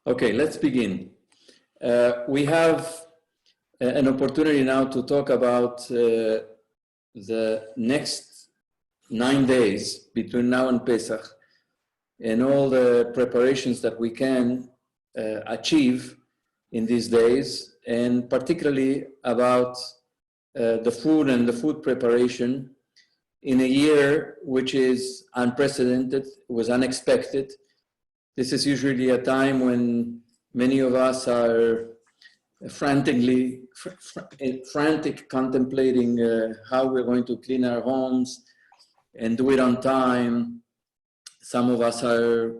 Okay, let's begin. We have an opportunity now to talk about the next 9 days between now and Pesach and all the preparations that we can achieve in these days, and particularly about the food and the food preparation in a year which is unprecedented, was unexpected. This is usually a time when many of us are frantic contemplating how we're going to clean our homes and do it on time. Some of us are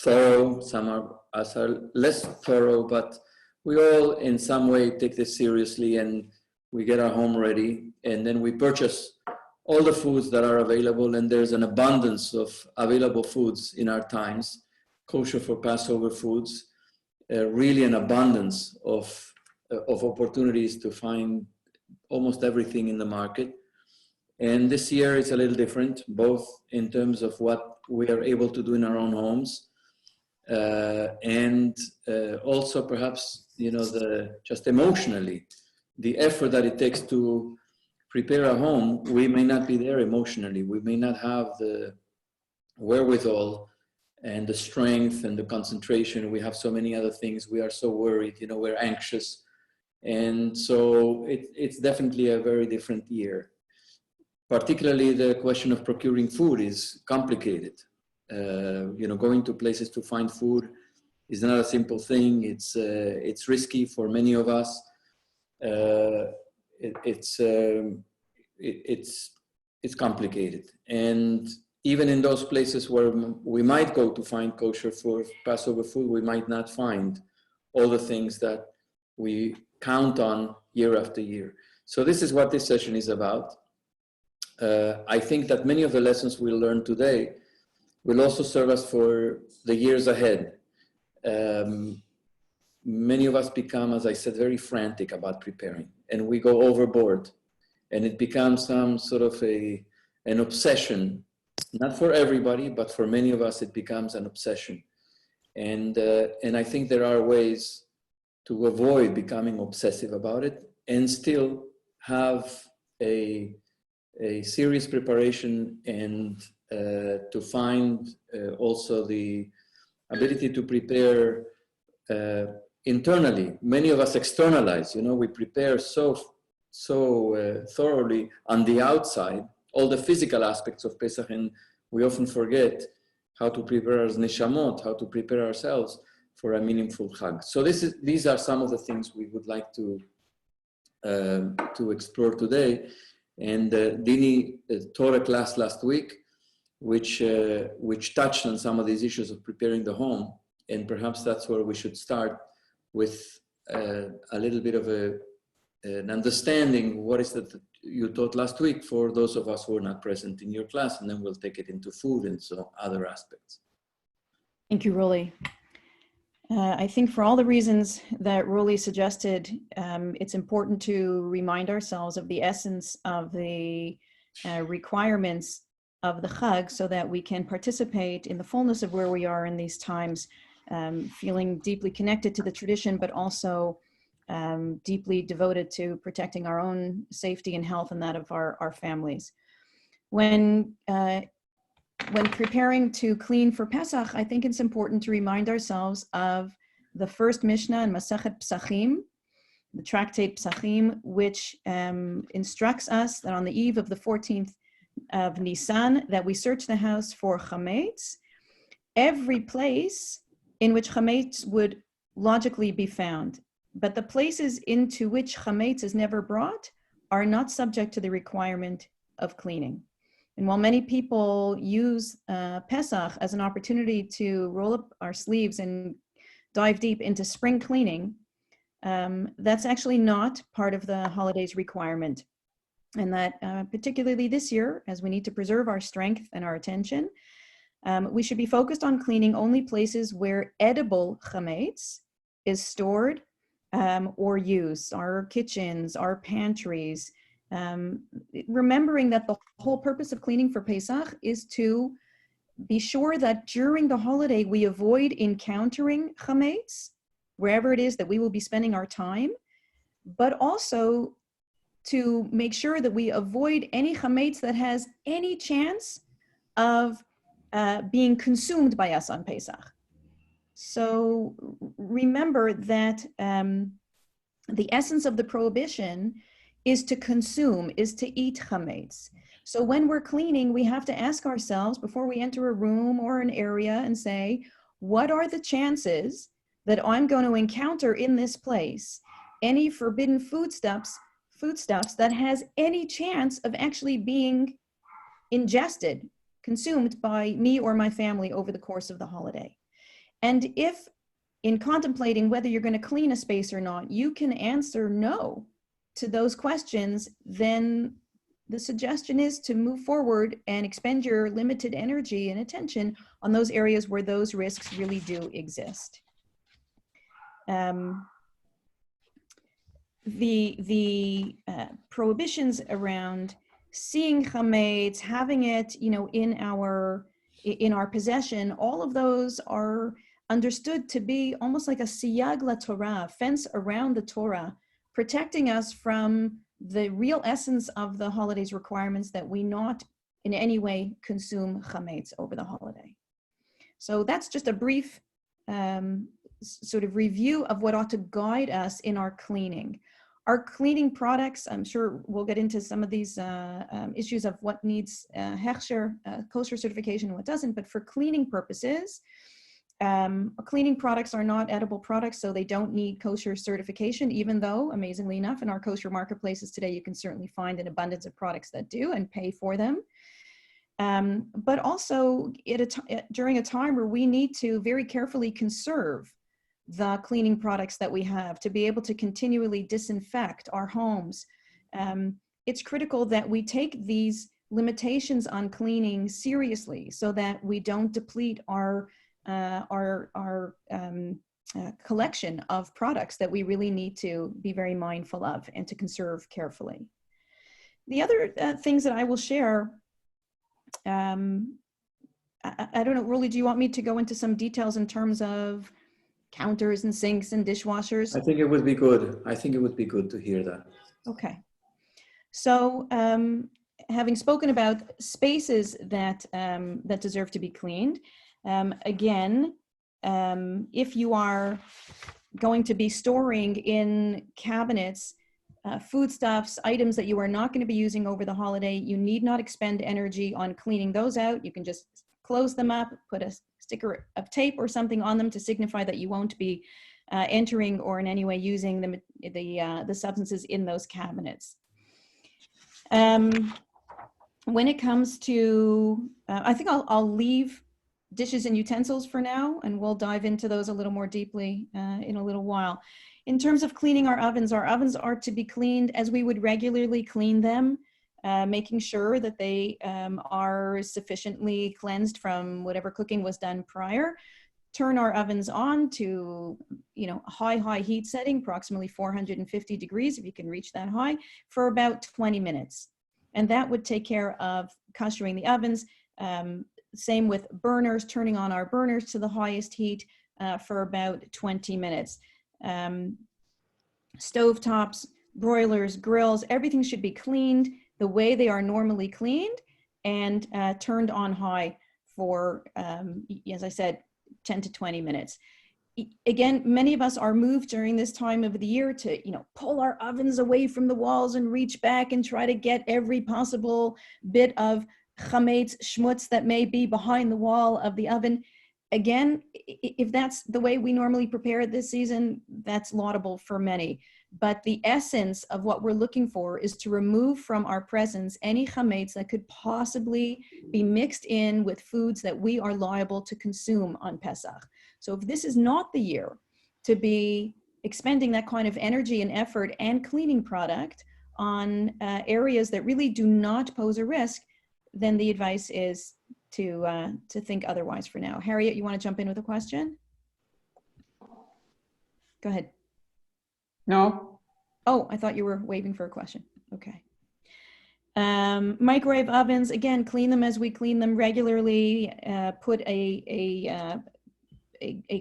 thorough, some of us are less thorough, but we all in some way take this seriously, and we get our home ready, and then we purchase all the foods that are available, and there's an abundance of available foods in our times, kosher for Passover foods, really an abundance of opportunities to find almost everything in the market. And this year it's a little different, both in terms of what we are able to do in our own homes, and also perhaps, just emotionally, the effort that it takes to prepare a home. We may not be there emotionally. We may not have the wherewithal and the strength and the concentration. We have so many other things. We are so worried, we're anxious. And so it's definitely a very different year. Particularly the question of procuring food is complicated. Going to places to find food is not a simple thing. It's risky for many of us. It's complicated, and even in those places where we might go to find kosher for Passover food, we might not find all the things that we count on year after year. So this is what this session is about. I think that many of the lessons we'll learn today will also serve us for the years ahead. Many of us become, as I said, very frantic about preparing, and we go overboard, and it becomes some sort of an obsession. Not for everybody, but for many of us, it becomes an obsession. And I think there are ways to avoid becoming obsessive about it and still have a serious preparation, and to find also the ability to prepare internally. Many of us externalize, we prepare so thoroughly on the outside, all the physical aspects of Pesach, and we often forget how to prepare our neshamot, how to prepare ourselves for a meaningful Chag. So these are some of the things we would like to explore today. And Dini taught a class last week, which touched on some of these issues of preparing the home, and perhaps that's where we should start with a little bit of an understanding what is that you taught last week for those of us who are not present in your class, and then we'll take it into food and so other aspects. Thank you, Roly. I think for all the reasons that Roly suggested, it's important to remind ourselves of the essence of the requirements of the Chag, so that we can participate in the fullness of where we are in these times, feeling deeply connected to the tradition, but also deeply devoted to protecting our own safety and health and that of our families. When preparing to clean for Pesach, I think it's important to remind ourselves of the first Mishnah in Masechet Pesachim, the tractate Pesachim, which instructs us that on the eve of the 14th of Nisan, that we search the house for chametz, every place in which chametz would logically be found. But the places into which chametz is never brought are not subject to the requirement of cleaning. And while many people use Pesach as an opportunity to roll up our sleeves and dive deep into spring cleaning, that's actually not part of the holiday's requirement. And that particularly this year, as we need to preserve our strength and our attention, we should be focused on cleaning only places where edible chametz is stored or used, our kitchens, our pantries, remembering that the whole purpose of cleaning for Pesach is to be sure that during the holiday, we avoid encountering chametz, wherever it is that we will be spending our time, but also to make sure that we avoid any chametz that has any chance of being consumed by us on Pesach. So remember that the essence of the prohibition is to consume, is to eat chametz. So when we're cleaning, we have to ask ourselves before we enter a room or an area and say, what are the chances that I'm going to encounter in this place any forbidden foodstuffs that has any chance of actually being ingested, consumed by me or my family over the course of the holiday. And if in contemplating whether you're going to clean a space or not, you can answer no to those questions, then the suggestion is to move forward and expend your limited energy and attention on those areas where those risks really do exist. The prohibitions around seeing chametz, having it, in our possession, all of those are understood to be almost like a siyag la Torah, a fence around the Torah, protecting us from the real essence of the holiday's requirements, that we not in any way consume chametz over the holiday. So that's just a brief sort of review of what ought to guide us in our cleaning. Our cleaning products, I'm sure we'll get into some of these issues of what needs Kosher certification and what doesn't, but for cleaning purposes, cleaning products are not edible products, so they don't need kosher certification, even though, amazingly enough, in our kosher marketplaces today, you can certainly find an abundance of products that do and pay for them. But also during a time where we need to very carefully conserve the cleaning products that we have to be able to continually disinfect our homes. It's critical that we take these limitations on cleaning seriously so that we don't deplete our collection of products that we really need to be very mindful of and to conserve carefully. The other things that I will share, I don't know, Roly, do you want me to go into some details in terms of counters and sinks and dishwashers? I think it would be good. I think it would be good to hear that. Okay. So having spoken about spaces that deserve to be cleaned, again, if you are going to be storing in cabinets foodstuffs, items that you are not going to be using over the holiday, you need not expend energy on cleaning those out. You can just close them up, put a sticker of tape or something on them to signify that you won't be entering or in any way using the substances in those cabinets. When it comes to, I think I'll leave dishes and utensils for now, and we'll dive into those a little more deeply in a little while. In terms of cleaning our ovens are to be cleaned as we would regularly clean them, making sure that they are sufficiently cleansed from whatever cooking was done prior. Turn our ovens on to, a high heat setting, approximately 450 degrees, if you can reach that high, for about 20 minutes. And that would take care of koshering the ovens. Same with burners, turning on our burners to the highest heat for about 20 minutes. Stovetops, broilers, grills, everything should be cleaned the way they are normally cleaned and turned on high for, as I said, 10 to 20 minutes. Again, many of us are moved during this time of the year to, pull our ovens away from the walls and reach back and try to get every possible bit of chametz, schmutz that may be behind the wall of the oven. Again, if that's the way we normally prepare this season, that's laudable for many. But the essence of what we're looking for is to remove from our presence any chametz that could possibly be mixed in with foods that we are liable to consume on Pesach. So if this is not the year to be expending that kind of energy and effort and cleaning product on areas that really do not pose a risk, then the advice is to think otherwise for now. Harriet, you want to jump in with a question? Go ahead. No. Oh, I thought you were waiting for a question. Okay. Microwave ovens, again, clean them as we clean them regularly. Put a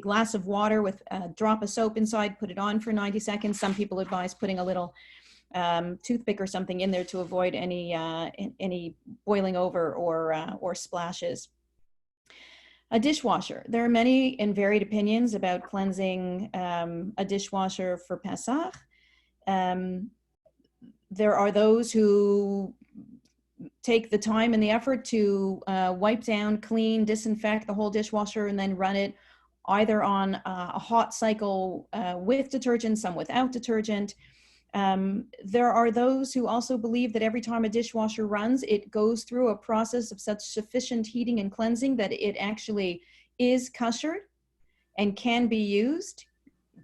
glass of water with a drop of soap inside, put it on for 90 seconds. Some people advise putting a little toothpick or something in there to avoid any boiling over or splashes. A dishwasher. There are many and varied opinions about cleansing a dishwasher for Pesach. There are those who take the time and the effort to wipe down, clean, disinfect the whole dishwasher and then run it either on a hot cycle with detergent, some without detergent. There are those who also believe that every time a dishwasher runs, it goes through a process of such sufficient heating and cleansing that it actually is kosher and can be used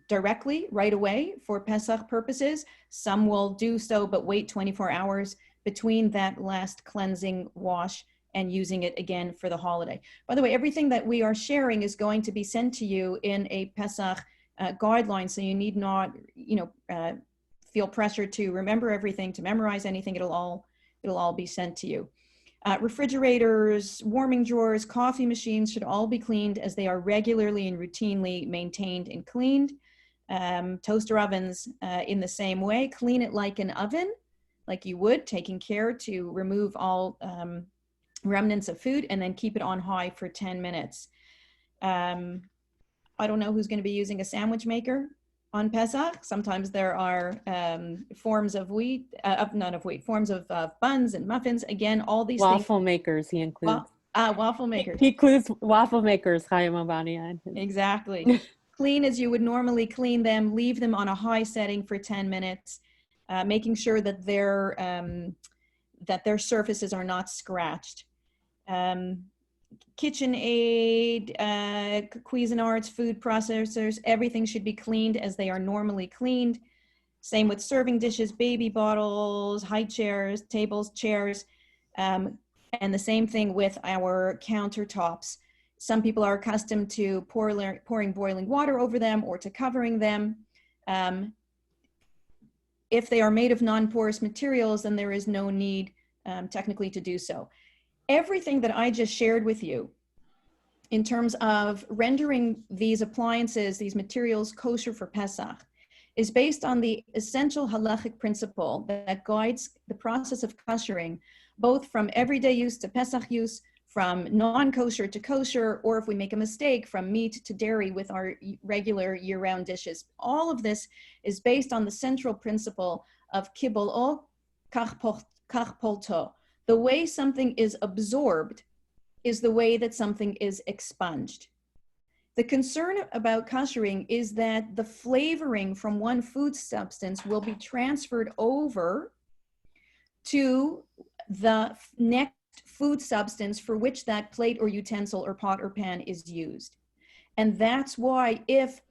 directly right away for Pesach purposes. Some will do so, but wait 24 hours between that last cleansing wash and using it again for the holiday. By the way, everything that we are sharing is going to be sent to you in a Pesach guideline, so you need not, feel pressure to remember everything, to memorize anything. It'll all be sent to you. Refrigerators, warming drawers, coffee machines should all be cleaned as they are regularly and routinely maintained and cleaned. Toaster ovens in the same way. Clean it like an oven, like you would, taking care to remove all remnants of food, and then keep it on high for 10 minutes. I don't know who's going to be using a sandwich maker on Pesach. Sometimes there are forms of forms of buns and muffins. Again, all these waffle things. Makers, he includes. Waffle makers. He includes waffle makers, Chaim Obania. Exactly. Clean as you would normally clean them. Leave them on a high setting for 10 minutes, making sure that their surfaces are not scratched. KitchenAid, Cuisinarts, food processors, everything should be cleaned as they are normally cleaned. Same with serving dishes, baby bottles, high chairs, tables, chairs, and the same thing with our countertops. Some people are accustomed to pouring boiling water over them or to covering them. If they are made of non-porous materials, then there is no need technically to do so. Everything that I just shared with you in terms of rendering these appliances, these materials kosher for Pesach, is based on the essential halachic principle that guides the process of koshering, both from everyday use to Pesach use, from non-kosher to kosher, or if we make a mistake, from meat to dairy with our regular year-round dishes. All of this is based on the central principle of kibbol'o kach polto. The way something is absorbed is the way that something is expunged. The concern about koshering is that the flavoring from one food substance will be transferred over to the next food substance for which that plate or utensil or pot or pan is used. And that's why if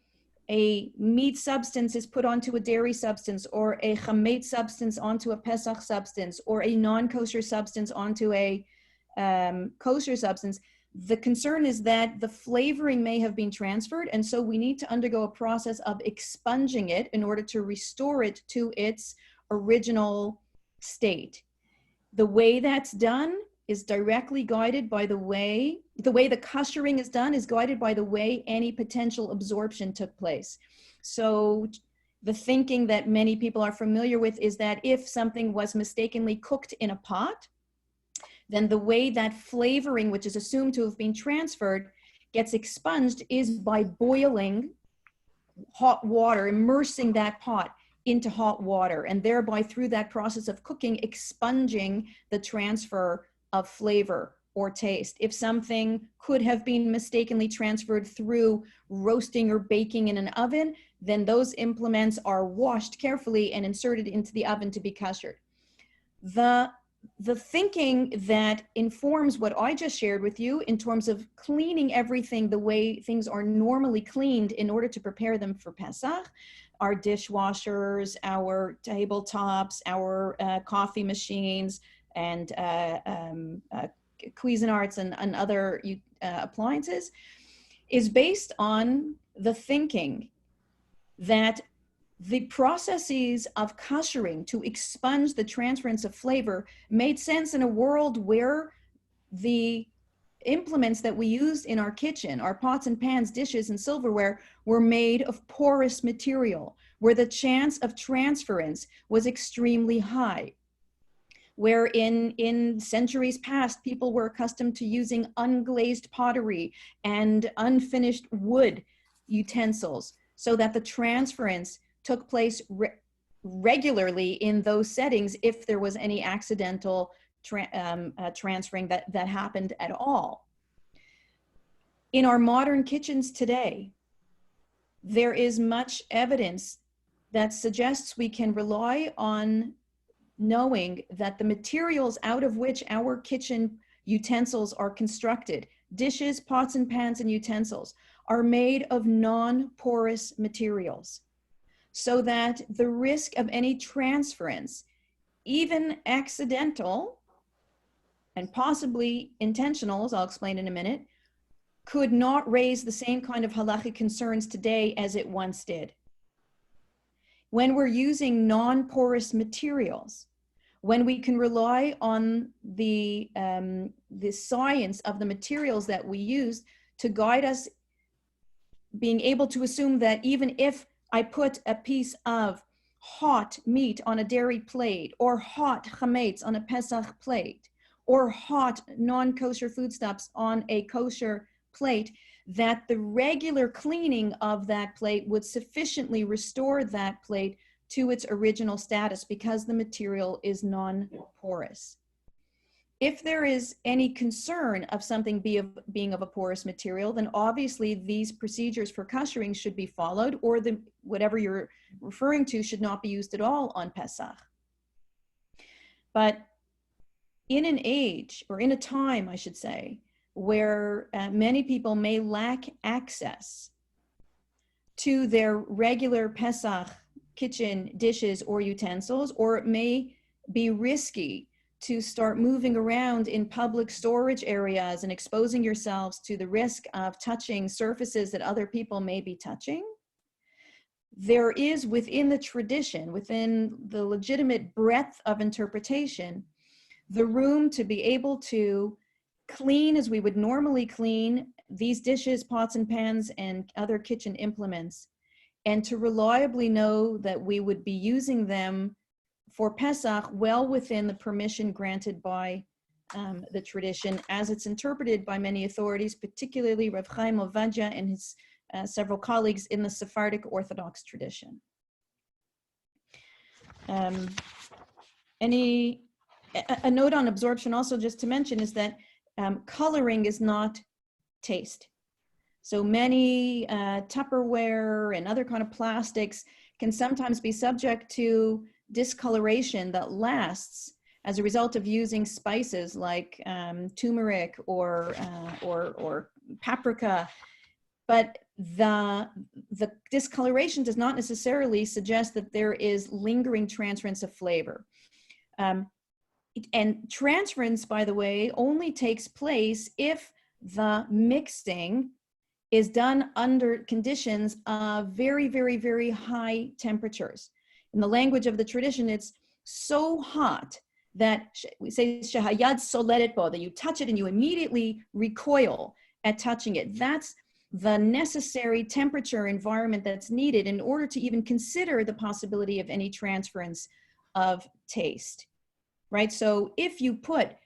a meat substance is put onto a dairy substance, or a chametz substance onto a Pesach substance, or a non-kosher substance onto a kosher substance, the concern is that the flavoring may have been transferred, and so we need to undergo a process of expunging it in order to restore it to its original state. The way that's done is directly guided by the way the koshering is done is guided by the way any potential absorption took place. So the thinking that many people are familiar with is that if something was mistakenly cooked in a pot, then the way that flavoring, which is assumed to have been transferred, gets expunged is by boiling hot water, immersing that pot into hot water, and thereby through that process of cooking, expunging the transfer of flavor or taste. If something could have been mistakenly transferred through roasting or baking in an oven, then those implements are washed carefully and inserted into the oven to be koshered. The thinking that informs what I just shared with you in terms of cleaning everything the way things are normally cleaned in order to prepare them for Pesach, our dishwashers, our tabletops, our coffee machines, and Cuisinarts and other appliances, is based on the thinking that the processes of koshering to expunge the transference of flavor made sense in a world where the implements that we used in our kitchen, our pots and pans, dishes, and silverware, were made of porous material, where the chance of transference was extremely high. Where in centuries past, people were accustomed to using unglazed pottery and unfinished wood utensils, so that the transference took place regularly in those settings if there was any accidental transferring that happened at all. In our modern kitchens today, there is much evidence that suggests we can rely on knowing that the materials out of which our kitchen utensils are constructed, dishes, pots and pans, and utensils, are made of non-porous materials, so that the risk of any transference, even accidental and possibly intentional, as I'll explain in a minute, could not raise the same kind of halachic concerns today as it once did. When we're using non-porous materials, when we can rely on the science of the materials that we use to guide us, being able to assume that even if I put a piece of hot meat on a dairy plate, or hot chametz on a Pesach plate, or hot non-kosher foodstuffs on a kosher plate, that the regular cleaning of that plate would sufficiently restore that plate to its original status because the material is non-porous. If there is any concern of something being of a porous material, then obviously these procedures for koshering should be followed, or whatever you're referring to should not be used at all on Pesach. But in an age, or in a time, I should say, where many people may lack access to their regular Pesach kitchen dishes or utensils, or it may be risky to start moving around in public storage areas and exposing yourselves to the risk of touching surfaces that other people may be touching, there is within the tradition, within the legitimate breadth of interpretation, the room to be able to clean as we would normally clean these dishes, pots and pans, and other kitchen implements, and to reliably know that we would be using them for Pesach well within the permission granted by the tradition as it's interpreted by many authorities, particularly Rav Chaim Ovadia and his several colleagues in the Sephardic Orthodox tradition. A note on absorption also just to mention is that coloring is not taste. So many Tupperware and other kind of plastics can sometimes be subject to discoloration that lasts as a result of using spices like turmeric or paprika. But the discoloration does not necessarily suggest that there is lingering transference of flavor. And transference, by the way, only takes place if the mixing is done under conditions of very, very, very high temperatures. In the language of the tradition, it's so hot that we say shehayad soledet bo, that you touch it and you immediately recoil at touching it. That's the necessary temperature environment that's needed in order to even consider the possibility of any transference of taste, right? So if you put,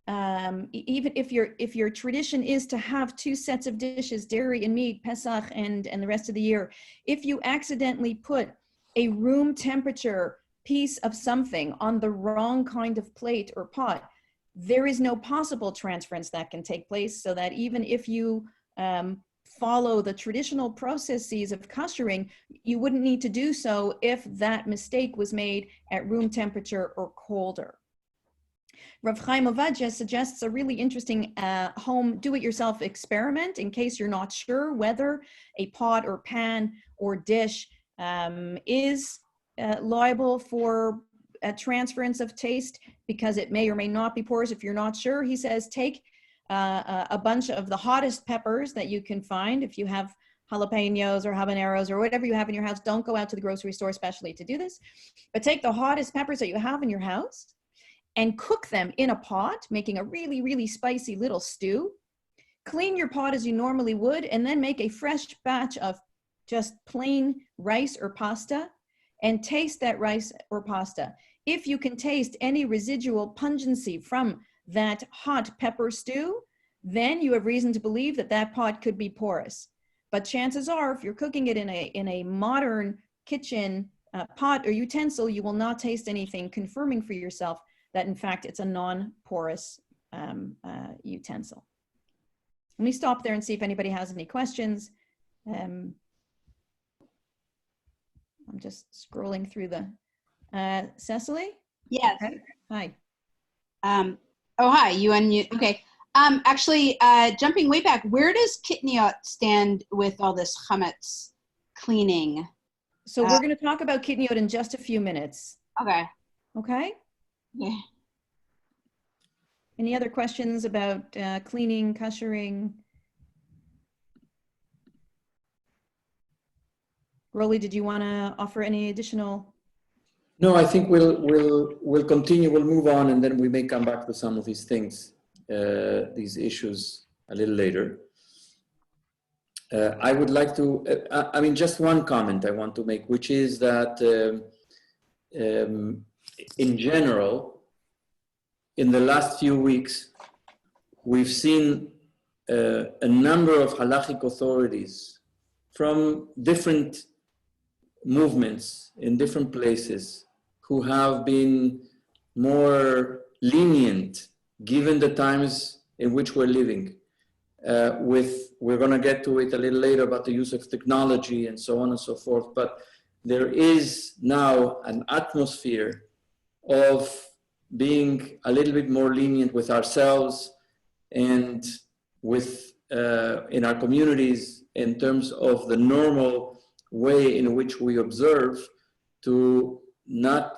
even if your tradition is to have two sets of dishes, dairy and meat, Pesach and the rest of the year, if you accidentally put a room temperature piece of something on the wrong kind of plate or pot, there is no possible transference that can take place, so that even if you follow the traditional processes of koshering, you wouldn't need to do so if that mistake was made at room temperature or colder. Rav Chaim Ovadia suggests a really interesting home do-it-yourself experiment in case you're not sure whether a pot or pan or dish is liable for a transference of taste because it may or may not be porous. If you're not sure, he says, take a bunch of the hottest peppers that you can find. If you have jalapenos or habaneros or whatever you have in your house. Don't go out to the grocery store especially to do this, but take the hottest peppers that you have in your house and cook them in a pot, making a really, really spicy little stew. Clean your pot as you normally would, and then make a fresh batch of just plain rice or pasta and taste that rice or pasta. If you can taste any residual pungency from that hot pepper stew, then you have reason to believe that that pot could be porous. But chances are, if you're cooking it in a modern kitchen pot or utensil, you will not taste anything, confirming for yourself that in fact it's a non-porous utensil. Let me stop there and see if anybody has any questions. I'm just scrolling through the, Cecily? Yes. Okay. Hi. Oh, hi, you unmute. Okay. Actually, jumping way back, where does kitniot stand with all this chametz cleaning? So we're going to talk about kitniot in just a few minutes. Okay. Okay? Yeah. Any other questions about cleaning, koshering? Roly, did you want to offer any additional? No, I think we'll continue. We'll move on, and then we may come back to some of these things, these issues a little later. I would like to. I mean, just one comment I want to make, which is that in general, in the last few weeks, we've seen a number of halachic authorities from different movements in different places who have been more lenient given the times in which we're living. We're going to get to it a little later about the use of technology and so on and so forth, but there is now an atmosphere of being a little bit more lenient with ourselves and with in our communities in terms of the normal way in which we observe, to not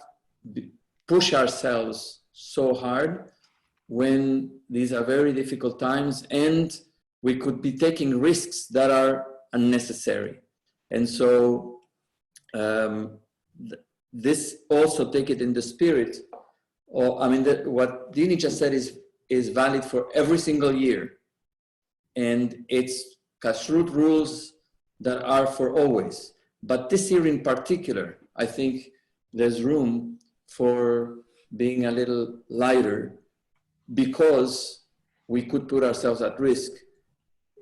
push ourselves so hard when these are very difficult times and we could be taking risks that are unnecessary. And so this also, take it in the spirit, or I mean, what Dini just said is valid for every single year. And it's kashrut rules that are for always. But this year in particular, I think there's room for being a little lighter because we could put ourselves at risk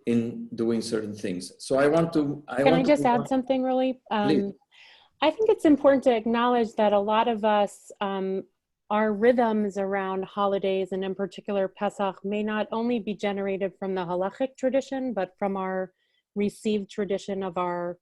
in doing certain things. So I want to... Can I just add something, Roly? I think it's important to acknowledge that a lot of us, our rhythms around holidays, and in particular Pesach, may not only be generated from the halachic tradition, but from our received tradition of our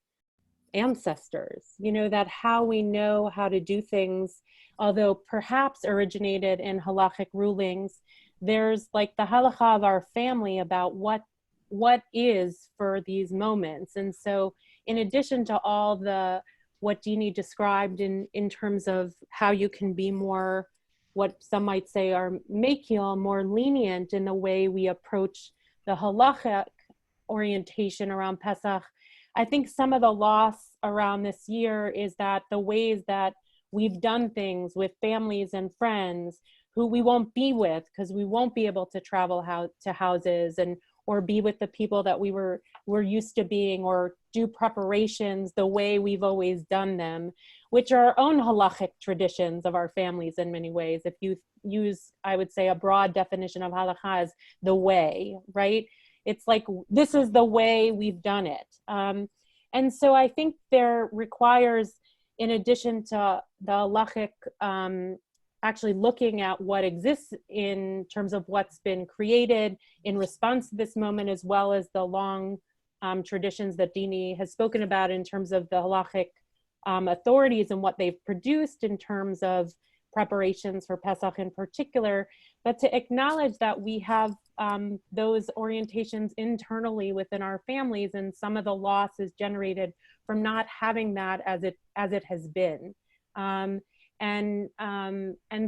ancestors. You know, that how we know how to do things, although perhaps originated in halachic rulings, there's like the halacha of our family about what is for these moments. And so in addition to all the what Dini described in terms of how you can be more, what some might say are mekil, more lenient in the way we approach the halachic orientation around Pesach, I think some of the loss around this year is that the ways that we've done things with families and friends who we won't be with because we won't be able to travel to houses and or be with the people that we're used to being, or do preparations the way we've always done them, which are our own halachic traditions of our families in many ways. If you use, I would say, a broad definition of halakha as the way, right? It's like, this is the way we've done it. And so I think there requires, in addition to the halachic, actually looking at what exists in terms of what's been created in response to this moment, as well as the long traditions that Dini has spoken about in terms of the halachic authorities and what they've produced in terms of preparations for Pesach in particular, but to acknowledge that we have those orientations internally within our families, and some of the loss is generated from not having that as it has been. And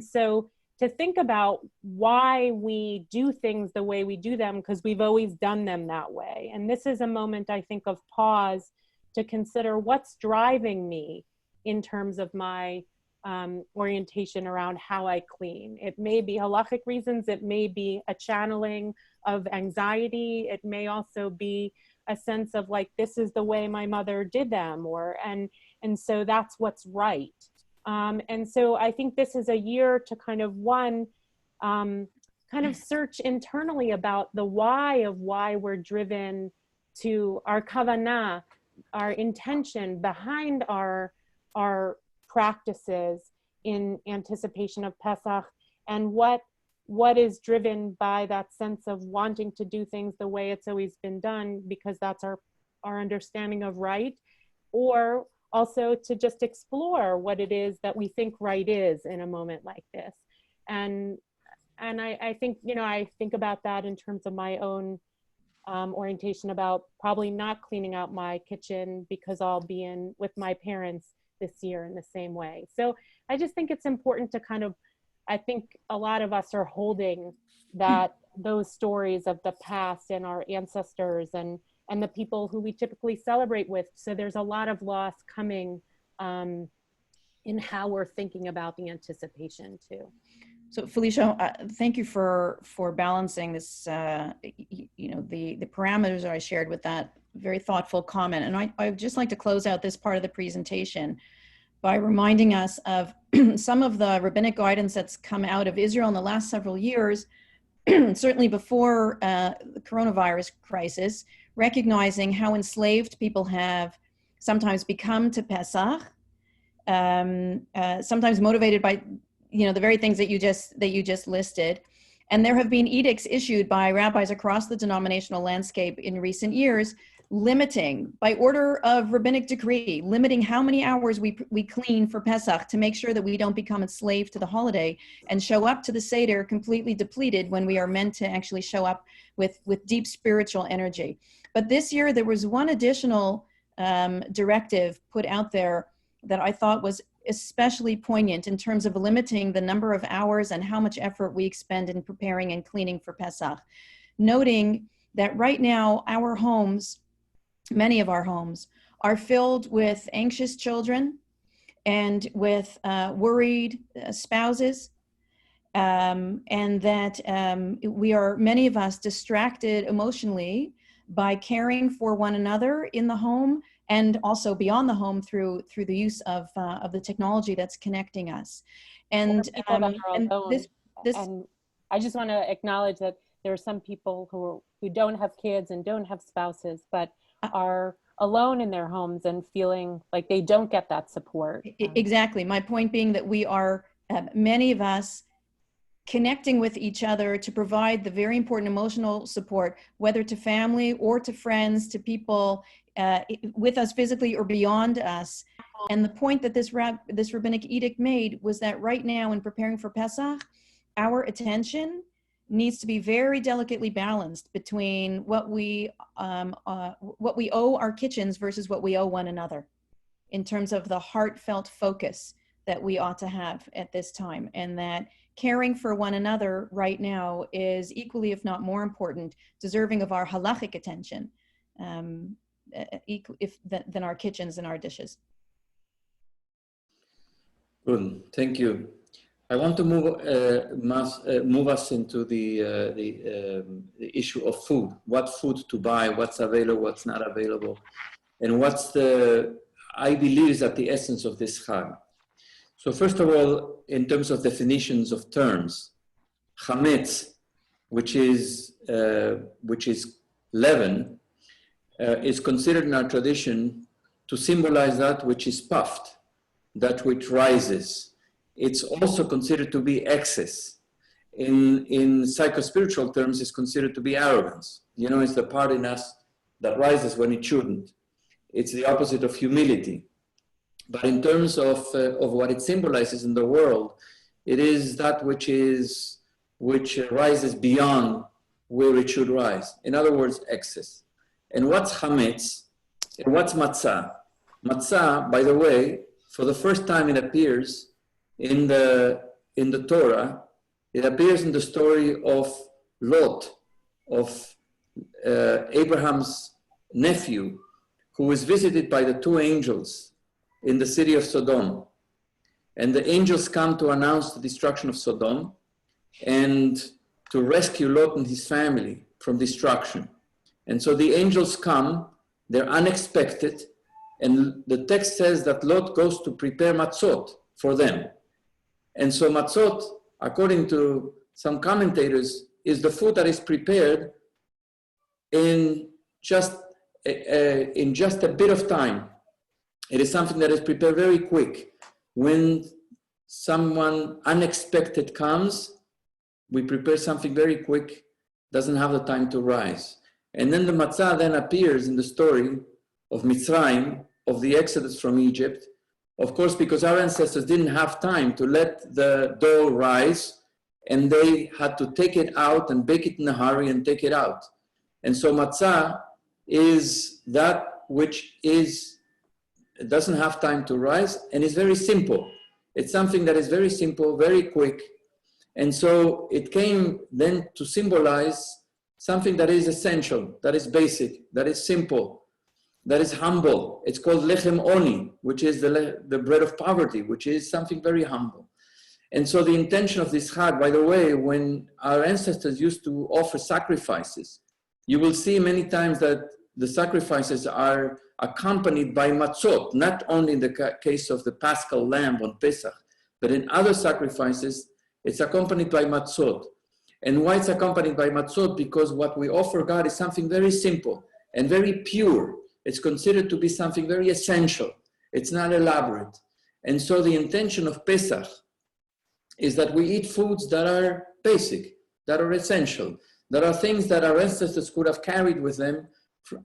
so to think about why we do things the way we do them, because we've always done them that way. And this is a moment, I think, of pause to consider what's driving me in terms of my orientation around how I clean. It may be halachic reasons, it may be a channeling of anxiety, it may also be a sense of like, this is the way my mother did them, and so that's what's right. And so I think this is a year to kind of search internally about the why of why we're driven to our kavanah, our intention behind our practices in anticipation of Pesach, and what is driven by that sense of wanting to do things the way it's always been done because that's our understanding of right, or also to just explore what it is that we think right is in a moment like this. And I think, I think about that in terms of my own orientation about probably not cleaning out my kitchen because I'll be in with my parents this year in the same way. So I just think it's important to I think a lot of us are holding those stories of the past and our ancestors and the people who we typically celebrate with. So there's a lot of loss coming in how we're thinking about the anticipation too. So Felicia, thank you for balancing this, the parameters that I shared with that very thoughtful comment. And I'd just like to close out this part of the presentation by reminding us of some of the rabbinic guidance that's come out of Israel in the last several years, certainly before the coronavirus crisis, recognizing how enslaved people have sometimes become to Pesach, sometimes motivated by the very things that you just listed. And there have been edicts issued by rabbis across the denominational landscape in recent years, limiting, by order of rabbinic decree, limiting how many hours we clean for Pesach to make sure that we don't become enslaved to the holiday and show up to the Seder completely depleted when we are meant to actually show up with deep spiritual energy. But this year there was one additional directive put out there that I thought was especially poignant in terms of limiting the number of hours and how much effort we expend in preparing and cleaning for Pesach, noting that right now our homes, many of our homes, are filled with anxious children and with worried spouses, and that we are, many of us, distracted emotionally by caring for one another in the home and also beyond the home through the use of the technology that's connecting us. And people that are alone. And I just want to acknowledge that there are some people who don't have kids and don't have spouses, but are alone in their homes and feeling like they don't get that support. Exactly. My point being that we are, many of us, connecting with each other to provide the very important emotional support, whether to family or to friends, to people with us physically or beyond us. And the point that this rabbinic edict made was that right now in preparing for Pesach, our attention needs to be very delicately balanced between what we owe our kitchens versus what we owe one another, in terms of the heartfelt focus that we ought to have at this time, and that caring for one another right now is equally, if not more important, deserving of our halachic attention than our kitchens and our dishes. Good, thank you. I want to move us into the issue of food. What food to buy, what's available, what's not available, and I believe is at the essence of this Chag. So first of all, in terms of definitions of terms, chametz, which is leaven, is considered in our tradition to symbolize that which is puffed, that which rises. It's also considered to be excess. In psychospiritual terms, it's considered to be arrogance. It's the part in us that rises when it shouldn't. It's the opposite of humility. But in terms of what it symbolizes in the world, it is that which rises beyond where it should rise. In other words, excess. And what's chametz? And what's matzah? Matzah, by the way, for the first time it appears in the Torah It appears in the story of Lot, of Abraham's nephew, who was visited by the two angels in the city of Sodom. And the angels come to announce the destruction of Sodom and to rescue Lot and his family from destruction. And so the angels come, they're unexpected, and the text says that Lot goes to prepare matzot for them. And so matzot, according to some commentators, is the food that is prepared in just a bit of time. It is something that is prepared very quick. When someone unexpected comes, we prepare something very quick, doesn't have the time to rise. And then the matzah then appears in the story of Mitzrayim, of the exodus from Egypt. Of course, because our ancestors didn't have time to let the dough rise, and they had to take it out and bake it in a hurry and take it out. And so matzah is that which doesn't have time to rise and is very simple. It's something that is very simple, very quick. And so it came then to symbolize something that is essential, that is basic, that is simple, that is humble. It's called lechem oni, which is the bread of poverty, which is something very humble. And so the intention of this Chag, by the way, when our ancestors used to offer sacrifices, you will see many times that the sacrifices are accompanied by matzot, not only in the case of the Paschal lamb on Pesach, but in other sacrifices, it's accompanied by matzot. And why it's accompanied by matzot? Because what we offer God is something very simple and very pure. It's considered to be something very essential. It's not elaborate. And so the intention of Pesach is that we eat foods that are basic, that are essential, that are things that our ancestors could have carried with them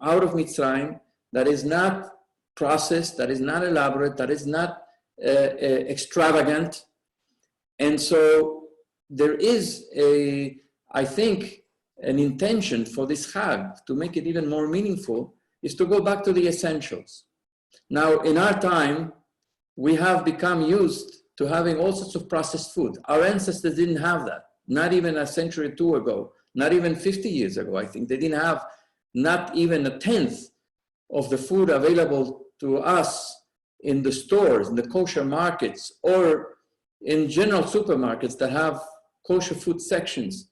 out of Mitzrayim, that is not processed, that is not elaborate, that is not extravagant. And so there is I think, an intention for this Chag to make it even more meaningful is to go back to the essentials. Now, in our time, we have become used to having all sorts of processed food. Our ancestors didn't have that, not even a century or two ago, not even 50 years ago, I think. They didn't have not even a tenth of the food available to us in the stores, in the kosher markets, or in general supermarkets that have kosher food sections.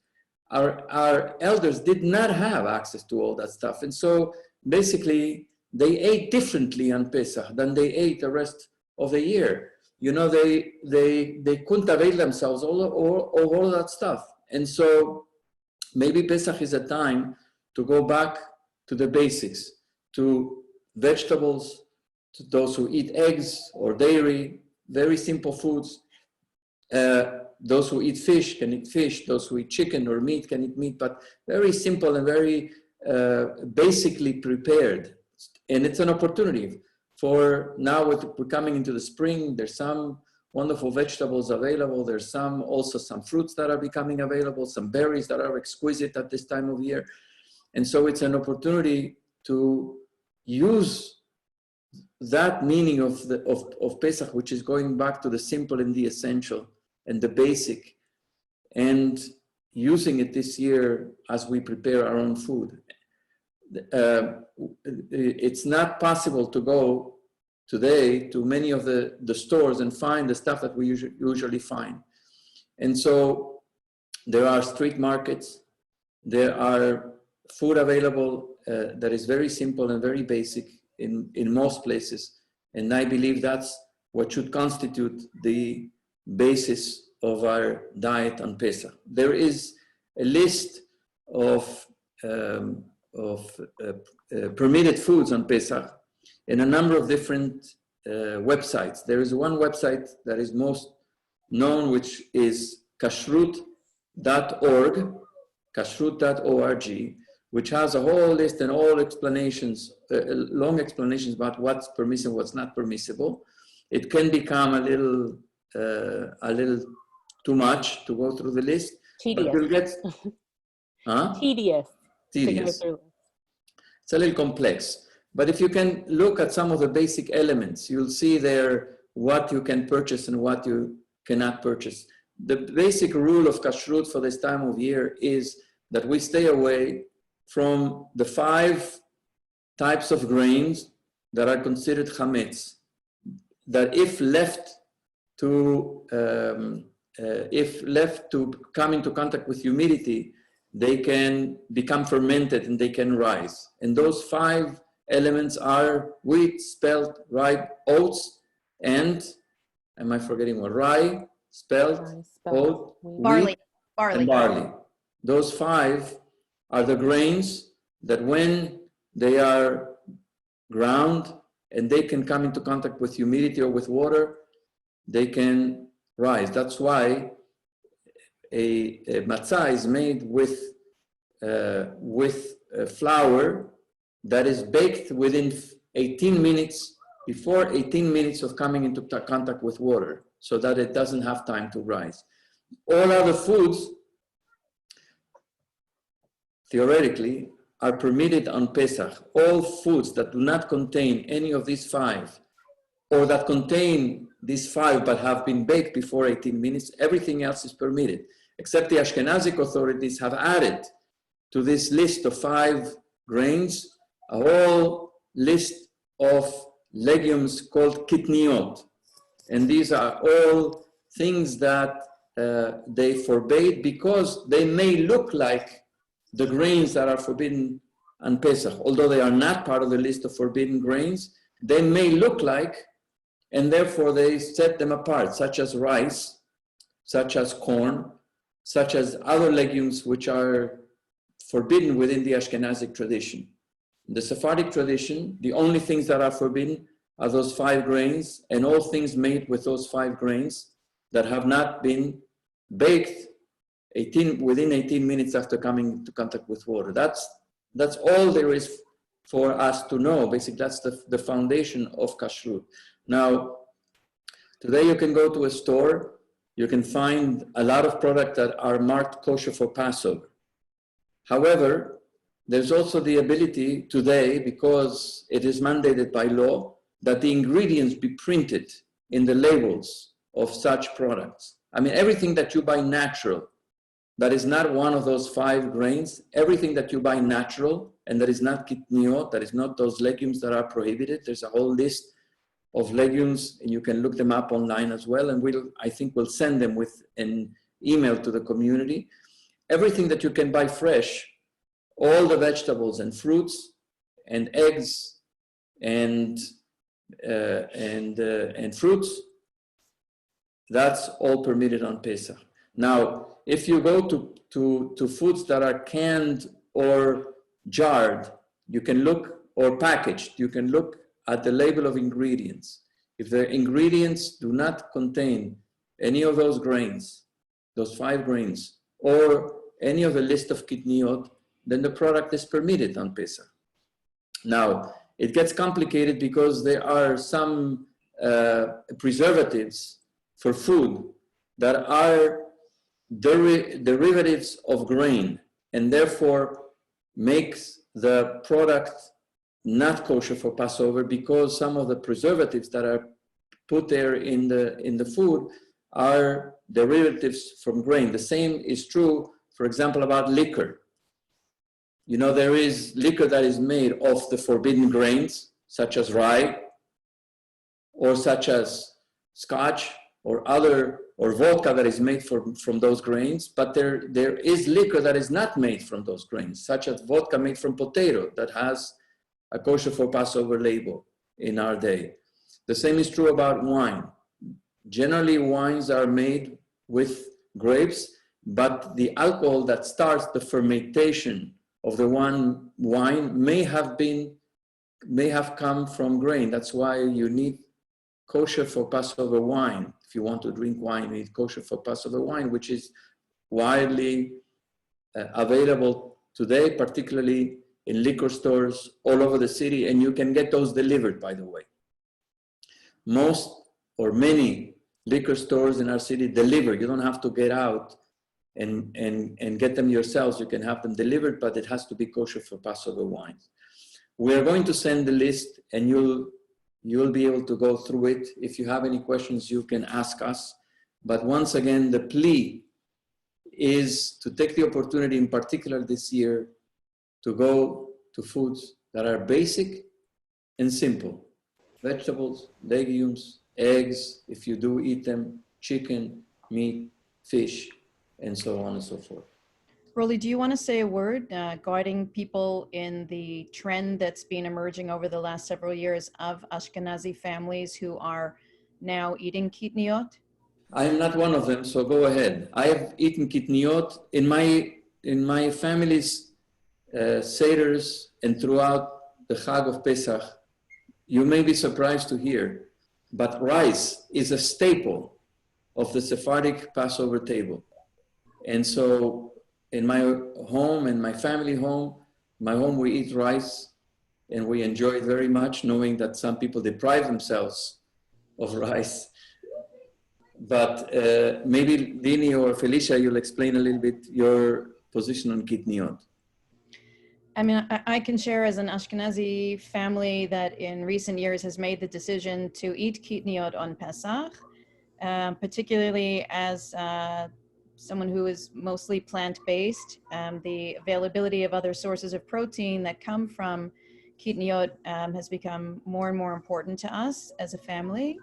Our elders did not have access to all that stuff. And so basically, they ate differently on Pesach than they ate the rest of the year. You know, they couldn't avail themselves of all that stuff. And so maybe Pesach is a time to go back to the basics, to vegetables, to those who eat eggs or dairy, very simple foods. Those who eat fish can eat fish. Those who eat chicken or meat can eat meat, but very simple and very basically prepared. And it's an opportunity for now, we're coming into the spring. There's some wonderful vegetables available. There's also some fruits that are becoming available, some berries that are exquisite at this time of year. And so it's an opportunity to use that meaning of Pesach, which is going back to the simple and the essential and the basic, and using it this year as we prepare our own food. It's not possible to go today to many of the stores and find the stuff that we usually find. And so there are street markets, there are food available that is very simple and very basic in most places. And I believe that's what should constitute the basis of our diet on Pesach. There is a list of permitted foods on Pesach in a number of different websites. There is one website that is most known, which is kashrut.org, kashrut.org, which has a whole list and all explanations, long explanations about what's permissible, what's not permissible. It can become a little too much to go through the list. Tedious. But you'll get, huh? Tedious. Tedious. It's a little complex. But if you can look at some of the basic elements, you'll see there what you can purchase and what you cannot purchase. the basic rule of kashrut for this time of year is that we stay away from the 5 types of grains that are considered chametz, that if left to come into contact with humidity, they can become fermented and they can rise. And those 5 elements are wheat, spelt, rye, oats, and, am I forgetting what? Rye, spelt, oat, wheat, and barley. Those 5 are the grains that when they are ground and they can come into contact with humidity or with water, they can rise. That's why a matzah is made with flour that is baked within 18 minutes, before 18 minutes of coming into contact with water, so that it doesn't have time to rise. All other foods, theoretically, are permitted on Pesach. All foods that do not contain any of these 5, or that contain these 5 but have been baked before 18 minutes, everything else is permitted, except the Ashkenazic authorities have added to this list of 5 grains a whole list of legumes called kitniot. And these are all things that they forbade because they may look like the grains that are forbidden on Pesach. Although they are not part of the list of forbidden grains, they may look like, and therefore they set them apart, such as rice, such as corn, such as other legumes which are forbidden within the Ashkenazic tradition. In the Sephardic tradition, the only things that are forbidden are those 5 grains and all things made with those 5 grains that have not been baked within 18 minutes after coming into contact with water. That's all there is for us to know. Basically, that's the foundation of kashrut. Now, today you can go to a store, you can find a lot of products that are marked kosher for Passover. However, there's also the ability today, because it is mandated by law, that the ingredients be printed in the labels of such products. I mean, everything that you buy natural, that is not one of those 5 grains, everything that you buy natural, and that is not kitniot, that is not those legumes that are prohibited. There's a whole list of legumes, and you can look them up online as well, and I think we'll send them with an email to the community. Everything that you can buy fresh, all the vegetables and fruits and eggs and fruits, that's all permitted on Pesach. Now, if you go to foods that are canned or jarred, you can look, or packaged, you can look at the label of ingredients. If the ingredients do not contain any of those grains, those 5 grains, or any of the list of kitniot, then the product is permitted on Pesach. Now, it gets complicated because there are some preservatives for food that are derivatives of grain, and therefore makes the product not kosher for Passover, because some of the preservatives that are put there in the food are derivatives from grain. The same is true, for example, about liquor. You know, there is liquor that is made of the forbidden grains, such as rye, or such as scotch, or vodka that is made from those grains, but there is liquor that is not made from those grains, such as vodka made from potato that has a kosher for Passover label in our day. The same is true about wine. Generally, wines are made with grapes, but the alcohol that starts the fermentation of the wine may have come from grain. That's why you need kosher for Passover wine. If you want to drink wine, you need kosher for Passover wine, which is widely available today, particularly in liquor stores all over the city, and you can get those delivered, by the way. Most or many liquor stores in our city deliver. You don't have to get out and get them yourselves. You can have them delivered, but it has to be kosher for Passover wines. We are going to send the list, and you'll be able to go through it. If you have any questions, you can ask us. But once again, the plea is to take the opportunity, in particular this year, to go to foods that are basic and simple. Vegetables, legumes, eggs, if you do eat them, chicken, meat, fish, and so on and so forth. Roly, do you want to say a word guiding people in the trend that's been emerging over the last several years of Ashkenazi families who are now eating kitniot? I'm not one of them, so go ahead. I have eaten kitniot in my family's seders and throughout the Chag of Pesach. You may be surprised to hear, but rice is a staple of the Sephardic Passover table. And so in my home and my family home, we eat rice and we enjoy it very much, knowing that some people deprive themselves of rice. But maybe Dini or Felicia, you'll explain a little bit your position on kitniot. I mean, I can share as an Ashkenazi family that in recent years has made the decision to eat kitniot on Pesach, particularly as someone who is mostly plant-based. The availability of other sources of protein that come from kitniot has become more and more important to us as a family.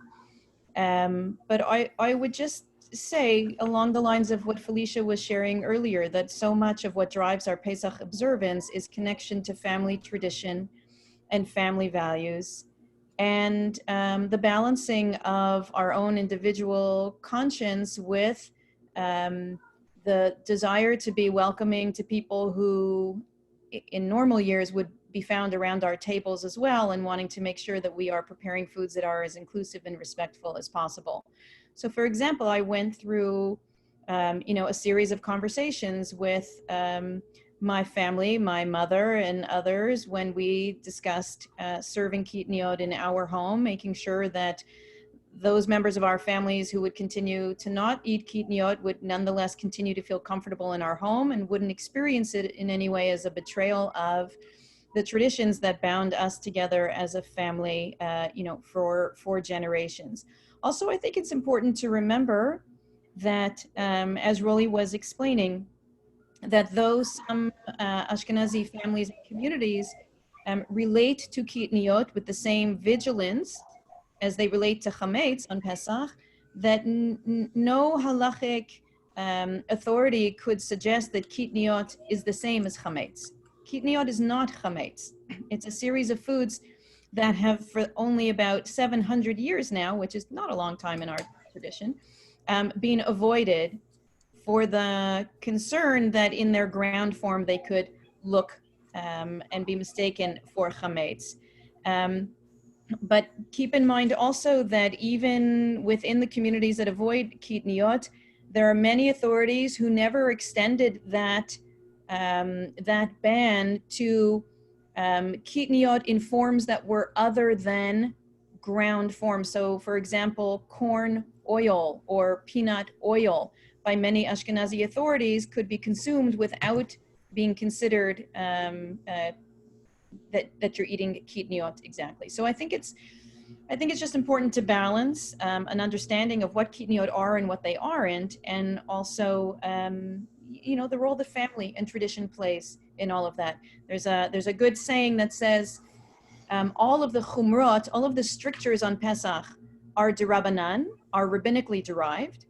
But I would just say, along the lines of what Felicia was sharing earlier, that so much of what drives our Pesach observance is connection to family tradition and family values, and the balancing of our own individual conscience with the desire to be welcoming to people who in normal years would be found around our tables as well, and wanting to make sure that we are preparing foods that are as inclusive and respectful as possible. So for example, I went through a series of conversations with my family, my mother and others, when we discussed serving kitniot in our home, making sure that those members of our families who would continue to not eat kitniot would nonetheless continue to feel comfortable in our home and wouldn't experience it in any way as a betrayal of the traditions that bound us together as a family, for generations. Also, I think it's important to remember that, as Roly was explaining, that though some Ashkenazi families and communities relate to kitniot with the same vigilance as they relate to chametz on Pesach, that no halachic authority could suggest that kitniot is the same as chametz. Kitniot is not chametz. It's a series of foods that have, for only about 700 years now, which is not a long time in our tradition, been avoided for the concern that in their ground form they could look and be mistaken for chametz. But keep in mind also that even within the communities that avoid kitniot, there are many authorities who never extended that ban to kitniot in forms that were other than ground form. So for example, corn oil or peanut oil by many Ashkenazi authorities could be consumed without being considered that you're eating kitniot exactly. So I think it's just important to balance an understanding of what kitniot are and what they aren't, and also the role the family and tradition plays in all of that. There's a good saying that says all of the chumrot, all of the strictures on Pesach are derabanan, are rabbinically derived,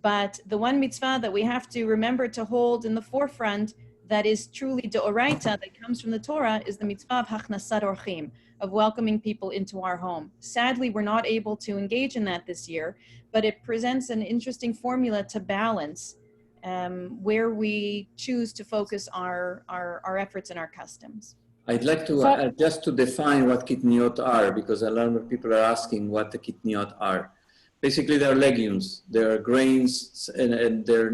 but the one mitzvah that we have to remember to hold in the forefront that is truly deoraita, that comes from the Torah, is the mitzvah of hachnasat orchim, of welcoming people into our home. Sadly, we're not able to engage in that this year, but it presents an interesting formula to balance where we choose to focus our efforts and our customs. I'd like to just to define what kitniot are, because a lot of people are asking what the kitniot are. Basically, they're legumes. They're grains, and they're